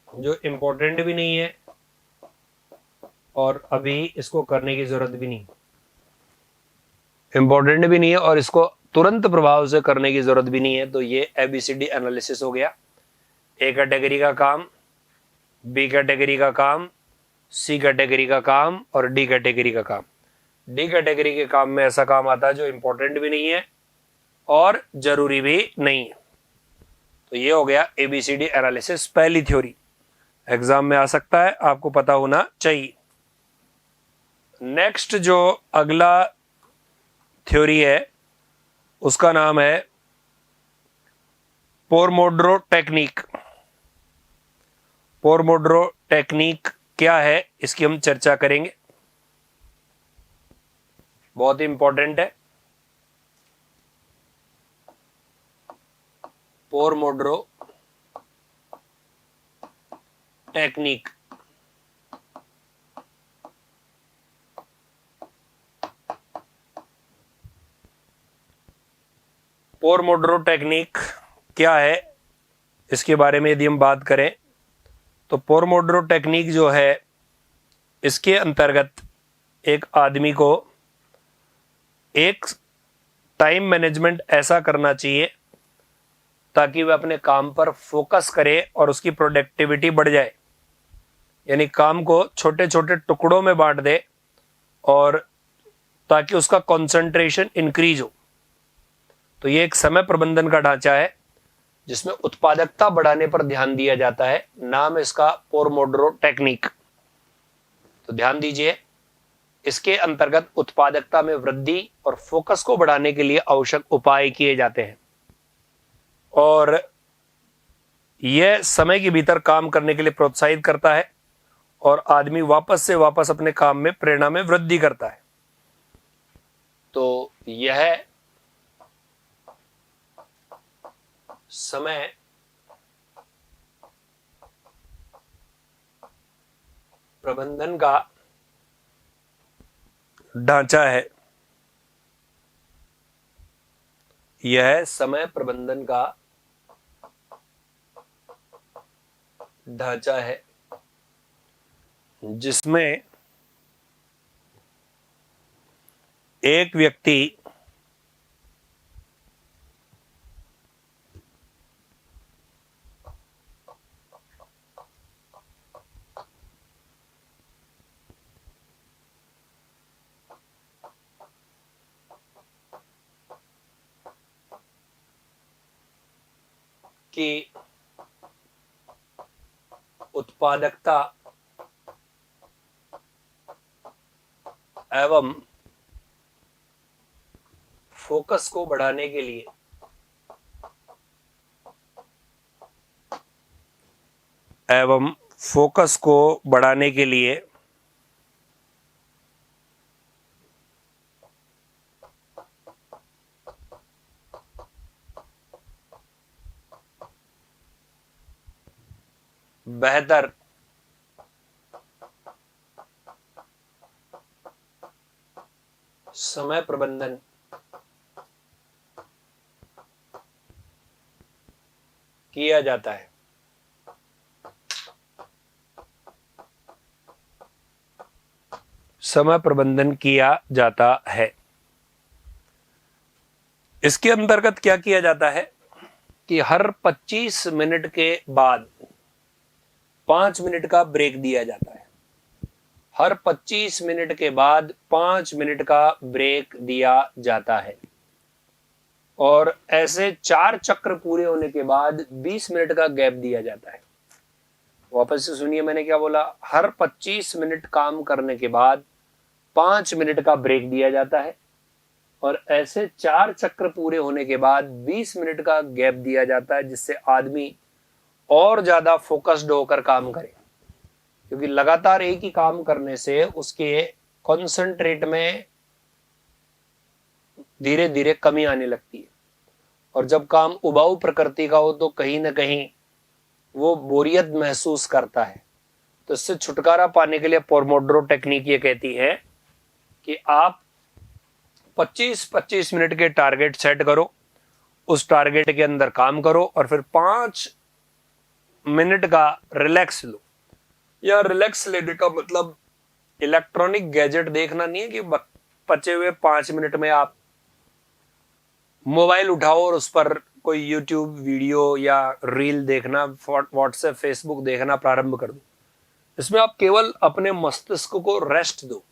जो इंपॉर्टेंट भी नहीं है और अभी इसको करने की जरूरत भी नहीं, इंपॉर्टेंट भी नहीं है और इसको तुरंत प्रभाव से करने की जरूरत भी नहीं है। तो ये एबीसीडी एनालिसिस हो गया। ए कैटेगरी का काम, बी कैटेगरी का काम, सी कैटेगरी का काम और डी कैटेगरी का काम। डी कैटेगरी के काम में ऐसा काम आता है जो इंपॉर्टेंट भी नहीं है और जरूरी भी नहीं है। तो ये हो गया एबीसीडी एनालिसिस, पहली थ्योरी, एग्जाम में आ सकता है, आपको पता होना चाहिए। नेक्स्ट जो अगला थ्योरी है उसका नाम है पोमोडोरो टेक्निक। पोमोड्रो टेक्निक क्या है इसकी हम चर्चा करेंगे, बहुत ही इंपॉर्टेंट है। पोमोड्रो टेक्निक पोमोड्रो टेक्निक क्या है इसके बारे में यदि हम बात करें तो पोमोड्रो टेक्निक जो है इसके अंतर्गत एक आदमी को एक टाइम मैनेजमेंट ऐसा करना चाहिए ताकि वह अपने काम पर फोकस करे और उसकी प्रोडक्टिविटी बढ़ जाए, यानी काम को छोटे छोटे टुकड़ों में बांट दे और ताकि उसका कंसंट्रेशन इंक्रीज हो। तो ये एक समय प्रबंधन का ढांचा है जिसमें उत्पादकता बढ़ाने पर ध्यान दिया जाता है। नाम इसका पोमोड्रो टेक्निक। तो ध्यान दीजिए, इसके अंतर्गत उत्पादकता में वृद्धि और फोकस को बढ़ाने के लिए आवश्यक उपाय किए जाते हैं और यह समय के भीतर काम करने के लिए प्रोत्साहित करता है और आदमी वापस से वापस अपने काम में प्रेरणा में वृद्धि करता है। तो यह समय प्रबंधन का ढांचा है। यह समय प्रबंधन का ढांचा है जिसमें एक व्यक्ति की उत्पादकता एवं फोकस को बढ़ाने के लिए बेहतर समय प्रबंधन किया जाता है। समय प्रबंधन किया जाता है। इसके अंतर्गत क्या किया जाता है कि हर 25 मिनट के बाद 5 मिनट का ब्रेक दिया जाता है। हर 25 मिनट के बाद 5 मिनट का ब्रेक दिया जाता है और ऐसे 4 चक्र पूरे होने के बाद 20 मिनट का गैप दिया जाता है। वापस से सुनिए, मैंने क्या बोला? हर 25 मिनट काम करने के बाद 5 मिनट का ब्रेक दिया जाता है और ऐसे 4 चक्र पूरे होने के बाद 20 मिनट का गैप दिया जाता है, जिससे आदमी और ज्यादा फोकस्ड होकर काम करे, क्योंकि लगातार एक ही काम करने से उसके कॉन्सेंट्रेट में धीरे धीरे कमी आने लगती है और जब काम उबाऊ प्रकृति का हो तो कहीं ना कहीं वो बोरियत महसूस करता है। तो इससे छुटकारा पाने के लिए पोमोड्रो टेक्निक ये कहती है कि आप 25-25 मिनट के टारगेट सेट करो, उस टारगेट के अंदर काम करो और फिर 5 मिनट का रिलैक्स लो। या रिलैक्स लेने का मतलब इलेक्ट्रॉनिक गैजेट देखना नहीं है कि बचे हुए 5 मिनट में आप मोबाइल उठाओ और उस पर कोई यूट्यूब वीडियो या रील देखना, व्हाट्सएप फेसबुक देखना प्रारंभ कर दो। इसमें आप केवल अपने मस्तिष्क को रेस्ट दो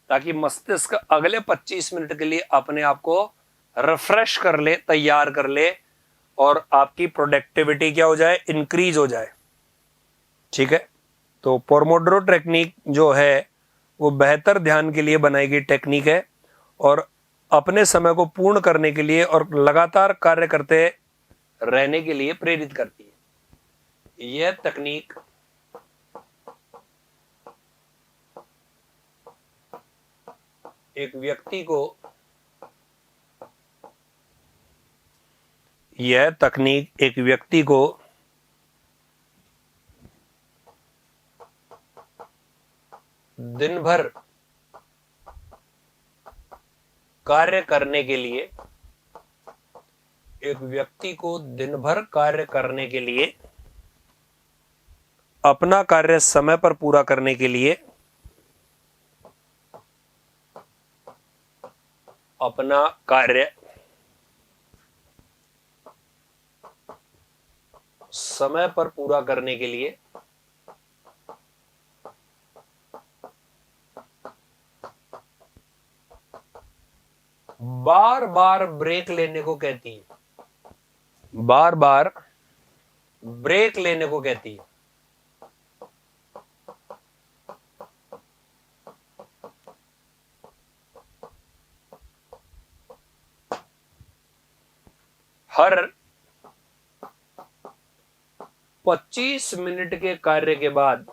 ताकि मस्तिष्क अगले 25 मिनट के लिए अपने आप को रिफ्रेश कर ले, तैयार कर ले और आपकी प्रोडक्टिविटी क्या हो जाए? इंक्रीज हो जाए। ठीक है, तो पोमोड्रो टेक्निक जो है वो बेहतर ध्यान के लिए बनाई गई टेक्निक है और अपने समय को पूर्ण करने के लिए और लगातार कार्य करते रहने के लिए प्रेरित करती है। यह तकनीक एक व्यक्ति को, यह तकनीक एक व्यक्ति को दिन भर कार्य करने के लिए, एक व्यक्ति को दिन भर कार्य करने के लिए, अपना कार्य समय पर पूरा करने के लिए, अपना कार्य समय पर पूरा करने के लिए बार बार ब्रेक लेने को कहती है, बार बार ब्रेक लेने को कहती है। हर 25 मिनट के कार्य के बाद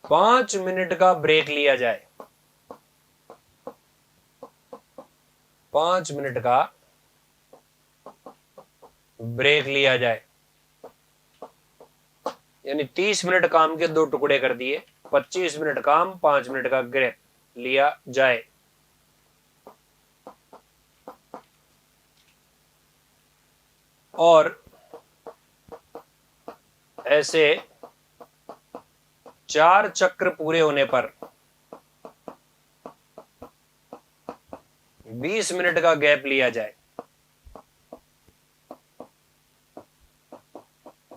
5 मिनट का ब्रेक लिया जाए, 5 मिनट का ब्रेक लिया जाए। यानी 30 मिनट काम के दो टुकड़े कर दिए, 25 मिनट काम, 5 मिनट का ब्रेक लिया जाए। और ऐसे 4 चक्र पूरे होने पर 20 मिनट का गैप लिया जाए,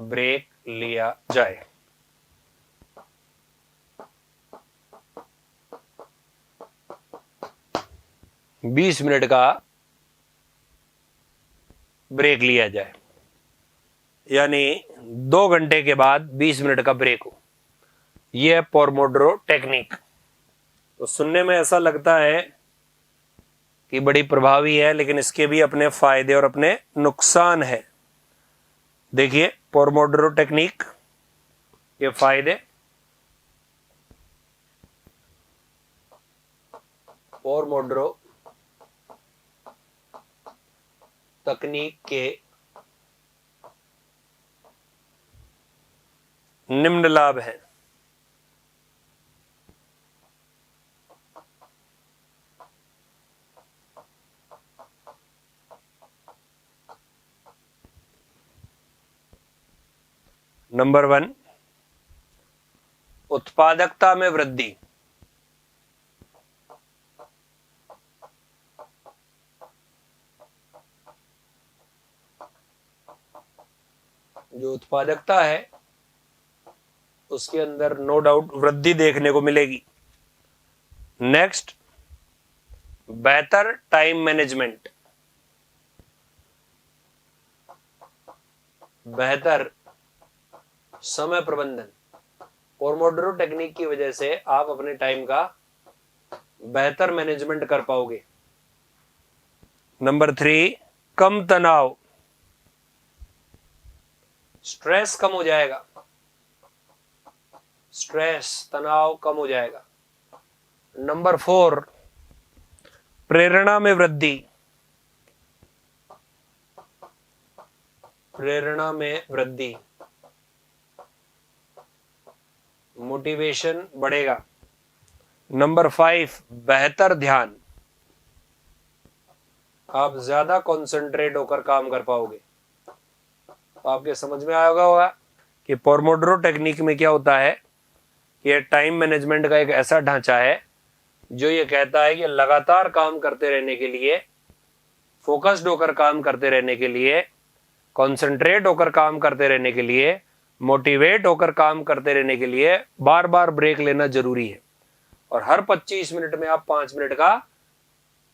ब्रेक लिया जाए। बीस मिनट का ब्रेक लिया जाए, यानी 2 घंटे के बाद 20 मिनट का ब्रेक हो। यह है पोमोडोरो टेक्निक। तो सुनने में ऐसा लगता है कि बड़ी प्रभावी है, लेकिन इसके भी अपने फायदे और अपने नुकसान है। देखिए पोमोडोरो टेक्निक के फायदे। पोमोडोरो तकनीक के निम्न लाभ हैं। नंबर 1, उत्पादकता में वृद्धि। जो उत्पादकता है उसके अंदर नो डाउट वृद्धि देखने को मिलेगी। नेक्स्ट, बेहतर टाइम मैनेजमेंट। बेहतर समय प्रबंधन। पोमोडोरो टेक्निक की वजह से आप अपने टाइम का बेहतर मैनेजमेंट कर पाओगे। नंबर 3, कम तनाव। स्ट्रेस कम हो जाएगा, स्ट्रेस तनाव कम हो जाएगा। नंबर 4, प्रेरणा में वृद्धि। प्रेरणा में वृद्धि, मोटिवेशन बढ़ेगा। नंबर 5, बेहतर ध्यान। आप ज्यादा कंसंट्रेट होकर काम कर पाओगे। तो आपके समझ में आएगा होगा कि पोमोडोरो टेक्निक में क्या होता है। ये टाइम मैनेजमेंट का एक ऐसा ढांचा है जो ये कहता है कि लगातार काम करते रहने के लिए, फोकस्ड होकर काम करते रहने के लिए, कंसंट्रेट होकर काम करते रहने के लिए, मोटिवेट होकर काम करते रहने के लिए बार बार ब्रेक लेना जरूरी है। और हर 25 मिनट में आप 5 मिनट का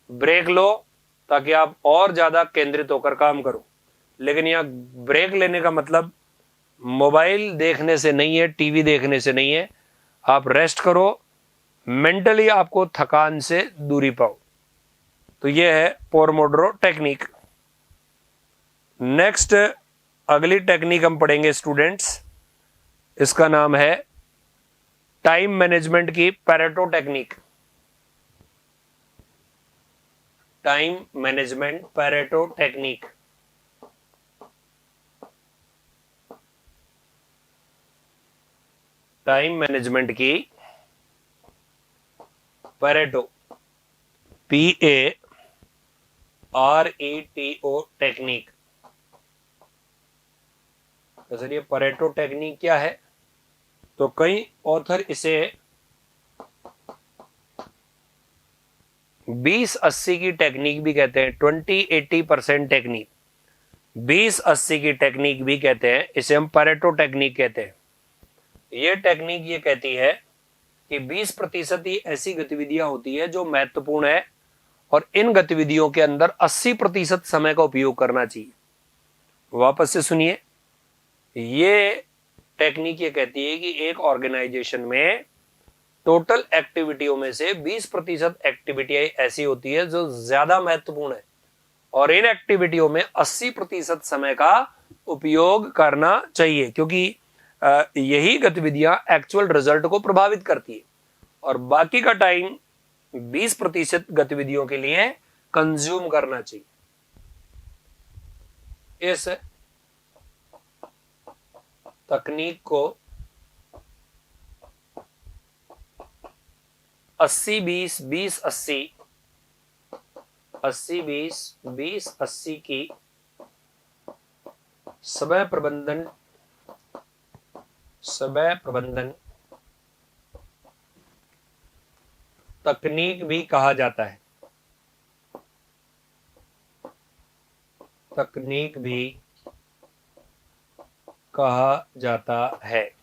ब्रेक लो ताकि आप और ज्यादा केंद्रित होकर काम करो। लेकिन यहाँ ब्रेक लेने का मतलब मोबाइल देखने से नहीं है, टीवी देखने से नहीं है। आप रेस्ट करो, मेंटली आपको थकान से दूरी पाओ। तो यह है पोमोडोरो टेक्निक। नेक्स्ट, अगली टेक्निक हम पढ़ेंगे स्टूडेंट्स, इसका नाम है टाइम मैनेजमेंट की Pareto technique. Time management Pareto technique. Time management की पैरेटो, PARETO टेक्निक। तो सर ये पैरेटो टेक्निक क्या है? तो कई ऑथर इसे 20-80 की टेक्निक भी कहते हैं, 20-80% टेक्निक, 20-80 की टेक्निक भी कहते हैं। इसे हम पैरेटो टेक्निक कहते हैं। ये टेक्निक ये कहती है कि 20% ही ऐसी गतिविधियां होती है जो महत्वपूर्ण है और इन गतिविधियों के अंदर 80% समय का उपयोग करना चाहिए। वापस से सुनिए, ये टेक्निक ये कहती है कि एक ऑर्गेनाइजेशन में टोटल एक्टिविटियों में से 20% एक्टिविटियां ऐसी होती है जो ज्यादा महत्वपूर्ण है और इन एक्टिविटियों में 80% समय का उपयोग करना चाहिए, क्योंकि यही गतिविधियां एक्चुअल रिजल्ट को प्रभावित करती है और बाकी का टाइम 20% गतिविधियों के लिए कंज्यूम करना चाहिए। इस तकनीक को 80-20-20-80 80-20-20-80 की समय प्रबंधन तकनीक भी कहा जाता है। तकनीक भी कहा जाता है।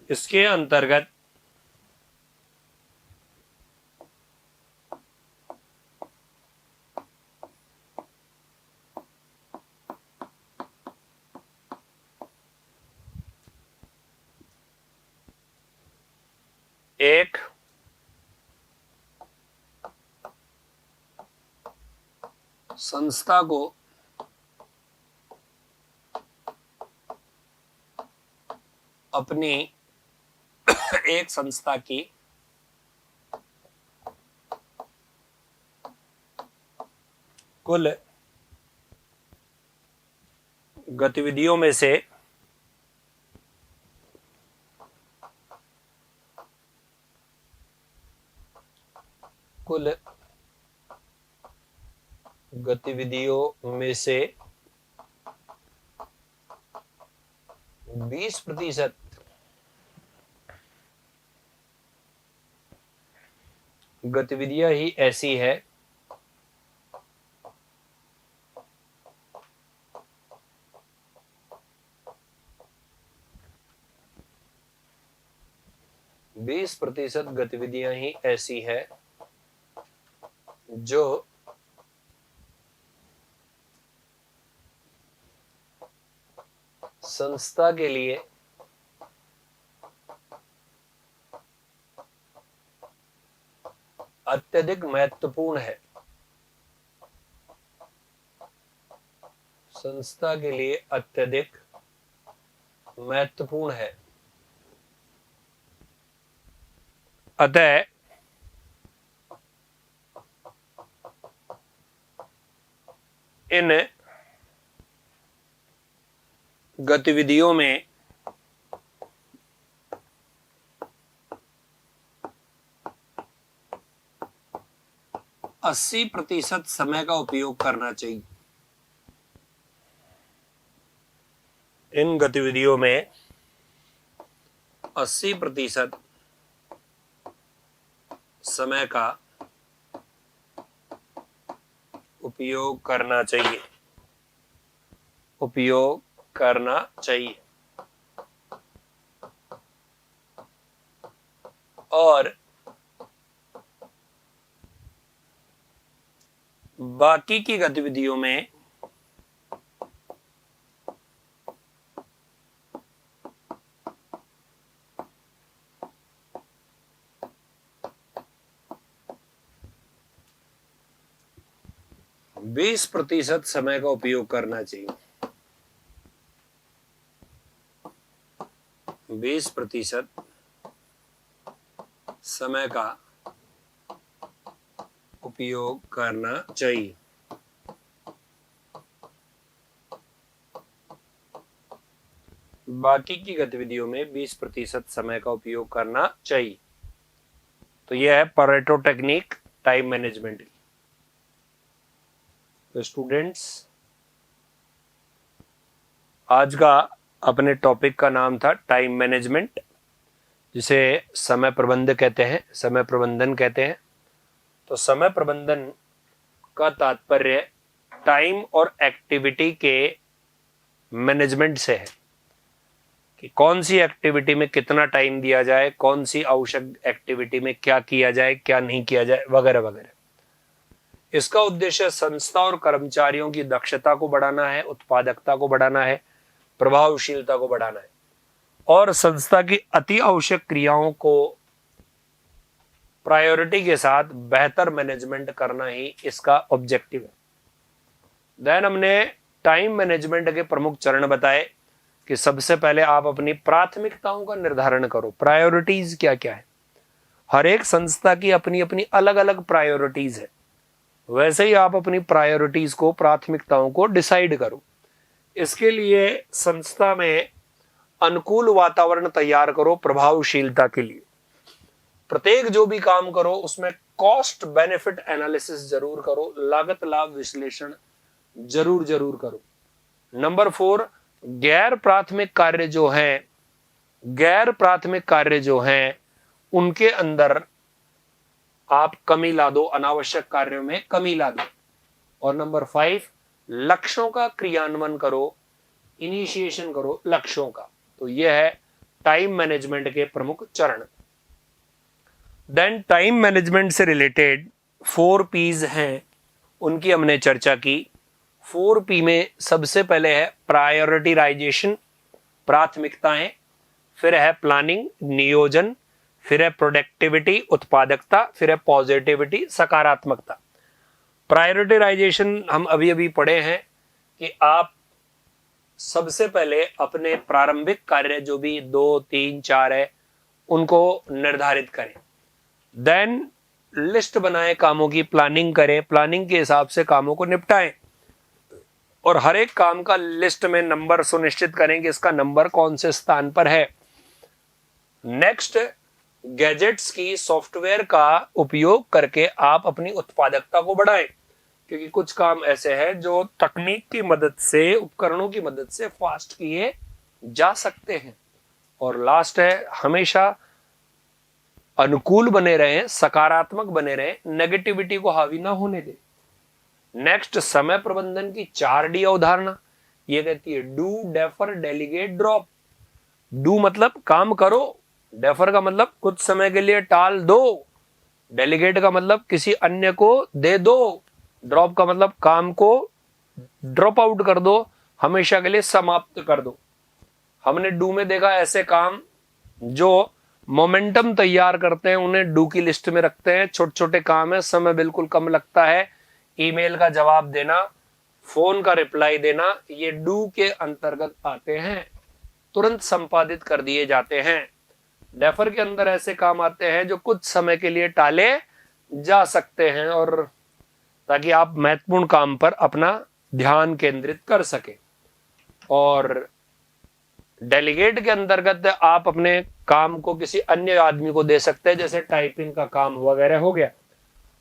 इसके अंतर्गत एक संस्था को अपनी एक संस्था की कुल गतिविधियों में से कुल गतिविधियों में से 20% गतिविधियां ही ऐसी है बीस प्रतिशत गतिविधियां ही ऐसी है जो संस्था के लिए अत्यधिक महत्वपूर्ण है। संस्था के लिए अत्यधिक महत्वपूर्ण है। अतः इन गतिविधियों में अस्सी प्रतिशत समय का उपयोग करना चाहिए। इन गतिविधियों में 80% समय का उपयोग करना चाहिए। उपयोग करना चाहिए। और बाकी की गतिविधियों में 20% समय का उपयोग करना चाहिए। 20% समय का उपयोग करना चाहिए। बाकी की गतिविधियों में 20% समय का उपयोग करना चाहिए। तो यह है परेटो टेक्निक टाइम मैनेजमेंट की। तो स्टूडेंट्स, आज का अपने टॉपिक का नाम था टाइम मैनेजमेंट, जिसे समय प्रबंधन कहते हैं। तो समय प्रबंधन का तात्पर्य टाइम और एक्टिविटी के मैनेजमेंट से है कि कौन सी एक्टिविटी में कितना टाइम दिया जाए, कौन सी आवश्यक एक्टिविटी में क्या किया जाए, क्या नहीं किया जाए, वगैरह वगैरह। इसका उद्देश्य संस्था और कर्मचारियों की दक्षता को बढ़ाना है, उत्पादकता को बढ़ाना है, प्रभावशीलता को बढ़ाना है और संस्था की अति आवश्यक क्रियाओं को प्रायोरिटी के साथ बेहतर मैनेजमेंट करना ही इसका ऑब्जेक्टिव है। देन हमने टाइम मैनेजमेंट के प्रमुख चरण बताए कि सबसे पहले आप अपनी प्राथमिकताओं का निर्धारण करो। प्रायोरिटीज क्या क्या है? हर एक संस्था की अपनी अपनी अलग अलग प्रायोरिटीज है, वैसे ही आप अपनी प्रायोरिटीज को, प्राथमिकताओं को डिसाइड करो। इसके लिए संस्था में अनुकूल वातावरण तैयार करो प्रभावशीलता के लिए। प्रत्येक जो भी काम करो उसमें कॉस्ट बेनिफिट एनालिसिस जरूर करो, लागत लाभ विश्लेषण जरूर करो। नंबर 4, गैर प्राथमिक कार्य जो हैं उनके अंदर आप कमी ला दो, अनावश्यक कार्यों में कमी ला दो। और नंबर 5, लक्ष्यों का क्रियान्वयन करो, इनिशिएशन करो लक्ष्यों का। तो यह है टाइम मैनेजमेंट के प्रमुख चरण। देन टाइम मैनेजमेंट से रिलेटेड 4 P's हैं, उनकी हमने चर्चा की। 4 P में सबसे पहले है प्रायोरिटाइजेशन, प्राथमिकताएं, फिर है प्लानिंग, नियोजन, फिर है प्रोडक्टिविटी, उत्पादकता, फिर है पॉजिटिविटी, सकारात्मकता। प्रायोरिटाइजेशन हम अभी पढ़े हैं कि आप सबसे पहले अपने प्रारंभिक कार्य जो भी 2, 3, 4 है उनको निर्धारित करें। देन लिस्ट बनाएं, कामों की प्लानिंग करें, प्लानिंग के हिसाब से कामों को निपटाएं और हर एक काम का लिस्ट में नंबर सुनिश्चित करें कि इसका नंबर कौन से स्थान पर है। नेक्स्ट, गैजेट्स की, सॉफ्टवेयर का उपयोग करके आप अपनी उत्पादकता को बढ़ाएं, क्योंकि कुछ काम ऐसे हैं जो तकनीक की मदद से, उपकरणों की मदद से फास्ट किए जा सकते हैं। और लास्ट है, हमेशा अनुकूल बने रहें, सकारात्मक बने रहें, नेगेटिविटी को हावी ना होने दें। नेक्स्ट, समय प्रबंधन की 4D अवधारणा ये कहती है do, defer, delegate, drop. Do मतलब काम करो, डेफर का मतलब कुछ समय के लिए टाल दो, डेलीगेट का मतलब किसी अन्य को दे दो, ड्रॉप का मतलब काम को ड्रॉप आउट कर दो, हमेशा के लिए समाप्त कर दो। हमने डू में देखा ऐसे काम जो मोमेंटम तैयार करते हैं उन्हें डू की लिस्ट में रखते हैं। छोटे छोटे काम है, समय बिल्कुल कम लगता है, ईमेल का जवाब देना, फोन का रिप्लाई देना, ये डू के अंतर्गत आते हैं, तुरंत संपादित कर दिए जाते हैं। डेफर के अंदर ऐसे काम आते हैं जो कुछ समय के लिए टाले जा सकते हैं और ताकि आप महत्वपूर्ण काम पर अपना ध्यान केंद्रित कर सके। और डेलीगेट के अंतर्गत आप अपने काम को किसी अन्य आदमी को दे सकते हैं, जैसे टाइपिंग का काम वगैरह हो गया।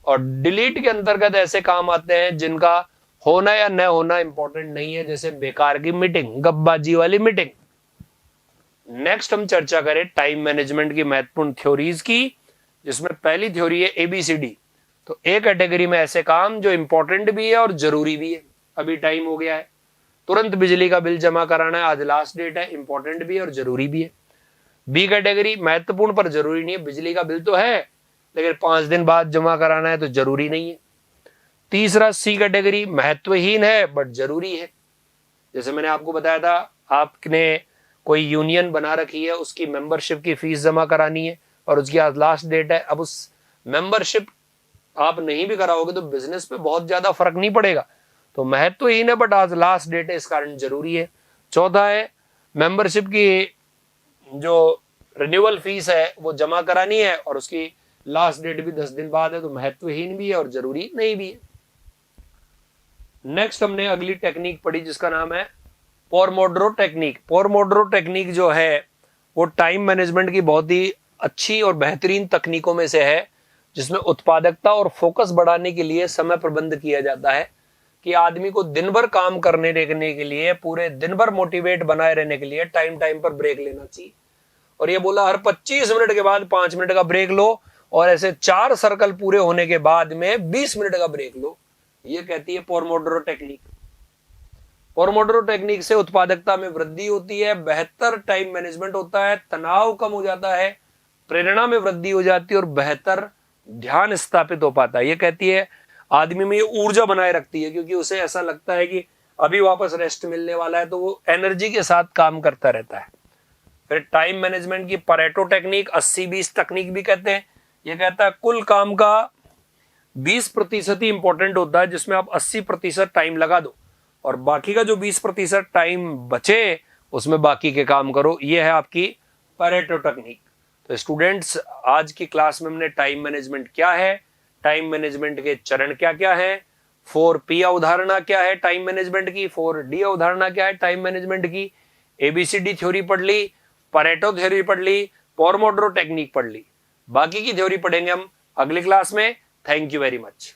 और डिलीट के अंतर्गत ऐसे काम आते हैं जिनका होना या न होना इंपॉर्टेंट नहीं है, जैसे बेकार की मीटिंग, गपबाजी वाली मीटिंग। नेक्स्ट हम चर्चा करें टाइम मैनेजमेंट की महत्वपूर्ण थ्योरीज की, जिसमें पहली थ्योरी है ABCD। तो ए कैटेगरी में ऐसे काम जो इंपॉर्टेंट भी है और जरूरी भी है। अभी टाइम हो गया है, तुरंत बिजली का बिल जमा कराना है, आज लास्ट डेट है, इंपॉर्टेंट भी है और जरूरी भी है। बी कैटेगरी महत्वपूर्ण पर जरूरी नहीं है, बिजली का बिल तो है लेकिन 5 दिन बाद जमा कराना है तो जरूरी नहीं है। तीसरा सी कैटेगरी महत्वहीन है बट जरूरी है। जैसे मैंने आपको बताया था, आपने कोई यूनियन बना रखी है, उसकी मेंबरशिप की फीस जमा करानी है और उसकी आज लास्ट डेट है। अब उस मेंबरशिप आप नहीं भी कराओगे तो बिजनेस पे बहुत ज्यादा फर्क नहीं पड़ेगा। तो महत्वहीन है, बट आज लास्ट डेट है, इस कारण जरूरी है। चौथा है मेंबरशिप की जो रिन्यूअल फीस है वो जमा करानी है, और उसकी लास्ट डेट भी 10 दिन बाद है, तो महत्वहीन भी है और जरूरी नहीं भी है। नेक्स्ट हमने अगली टेक्निक पढ़ी जिसका नाम है पोमोड्रो टेक्निक। पोमोड्रो टेक्निक जो है वो टाइम मैनेजमेंट की बहुत ही अच्छी और बेहतरीन तकनीकों में से है, जिसमें उत्पादकता और फोकस बढ़ाने के लिए समय प्रबंध किया जाता है कि आदमी को दिन भर काम करने रहने के लिए, पूरे दिन भर मोटिवेट बनाए रहने के लिए टाइम टाइम पर ब्रेक लेना चाहिए। और ये बोला हर 25 मिनट के बाद 5 मिनट का ब्रेक लो, और ऐसे 4 सर्कल पूरे होने के बाद में 20 मिनट का ब्रेक लो। ये कहती है पोमोड्रो टेक्निक। पोमोड्रो टेक्निक से उत्पादकता में वृद्धि होती है, बेहतर टाइम मैनेजमेंट होता है, तनाव कम हो जाता है, प्रेरणा में वृद्धि हो जाती है और बेहतर ध्यान स्थापित हो पाता है। ये कहती है आदमी में ये ऊर्जा बनाए रखती है, क्योंकि उसे ऐसा लगता है कि अभी वापस रेस्ट मिलने वाला है, तो वो एनर्जी के साथ काम करता रहता है। फिर टाइम मैनेजमेंट की परेटो टेक्निक, 80-20 तकनीक भी कहते हैं। ये कहता है कुल काम का 20% ही इंपॉर्टेंट होता है, जिसमें आप 80% टाइम लगा दो, और बाकी का जो 20% टाइम बचे उसमें बाकी के काम करो। ये है आपकी परेटो टेक्निक। तो स्टूडेंट्स, आज की क्लास में हमने टाइम मैनेजमेंट क्या है, टाइम मैनेजमेंट के चरण क्या क्या है, 4P अवधारणा क्या है टाइम मैनेजमेंट की, 4D अवधारणा क्या है टाइम मैनेजमेंट की, ABCD थ्योरी पढ़ ली, परेटो थ्योरी पढ़ ली, पोमोड्रो टेक्निक पढ़ ली। बाकी की थ्योरी पढ़ेंगे हम अगली क्लास में। Thank you very much.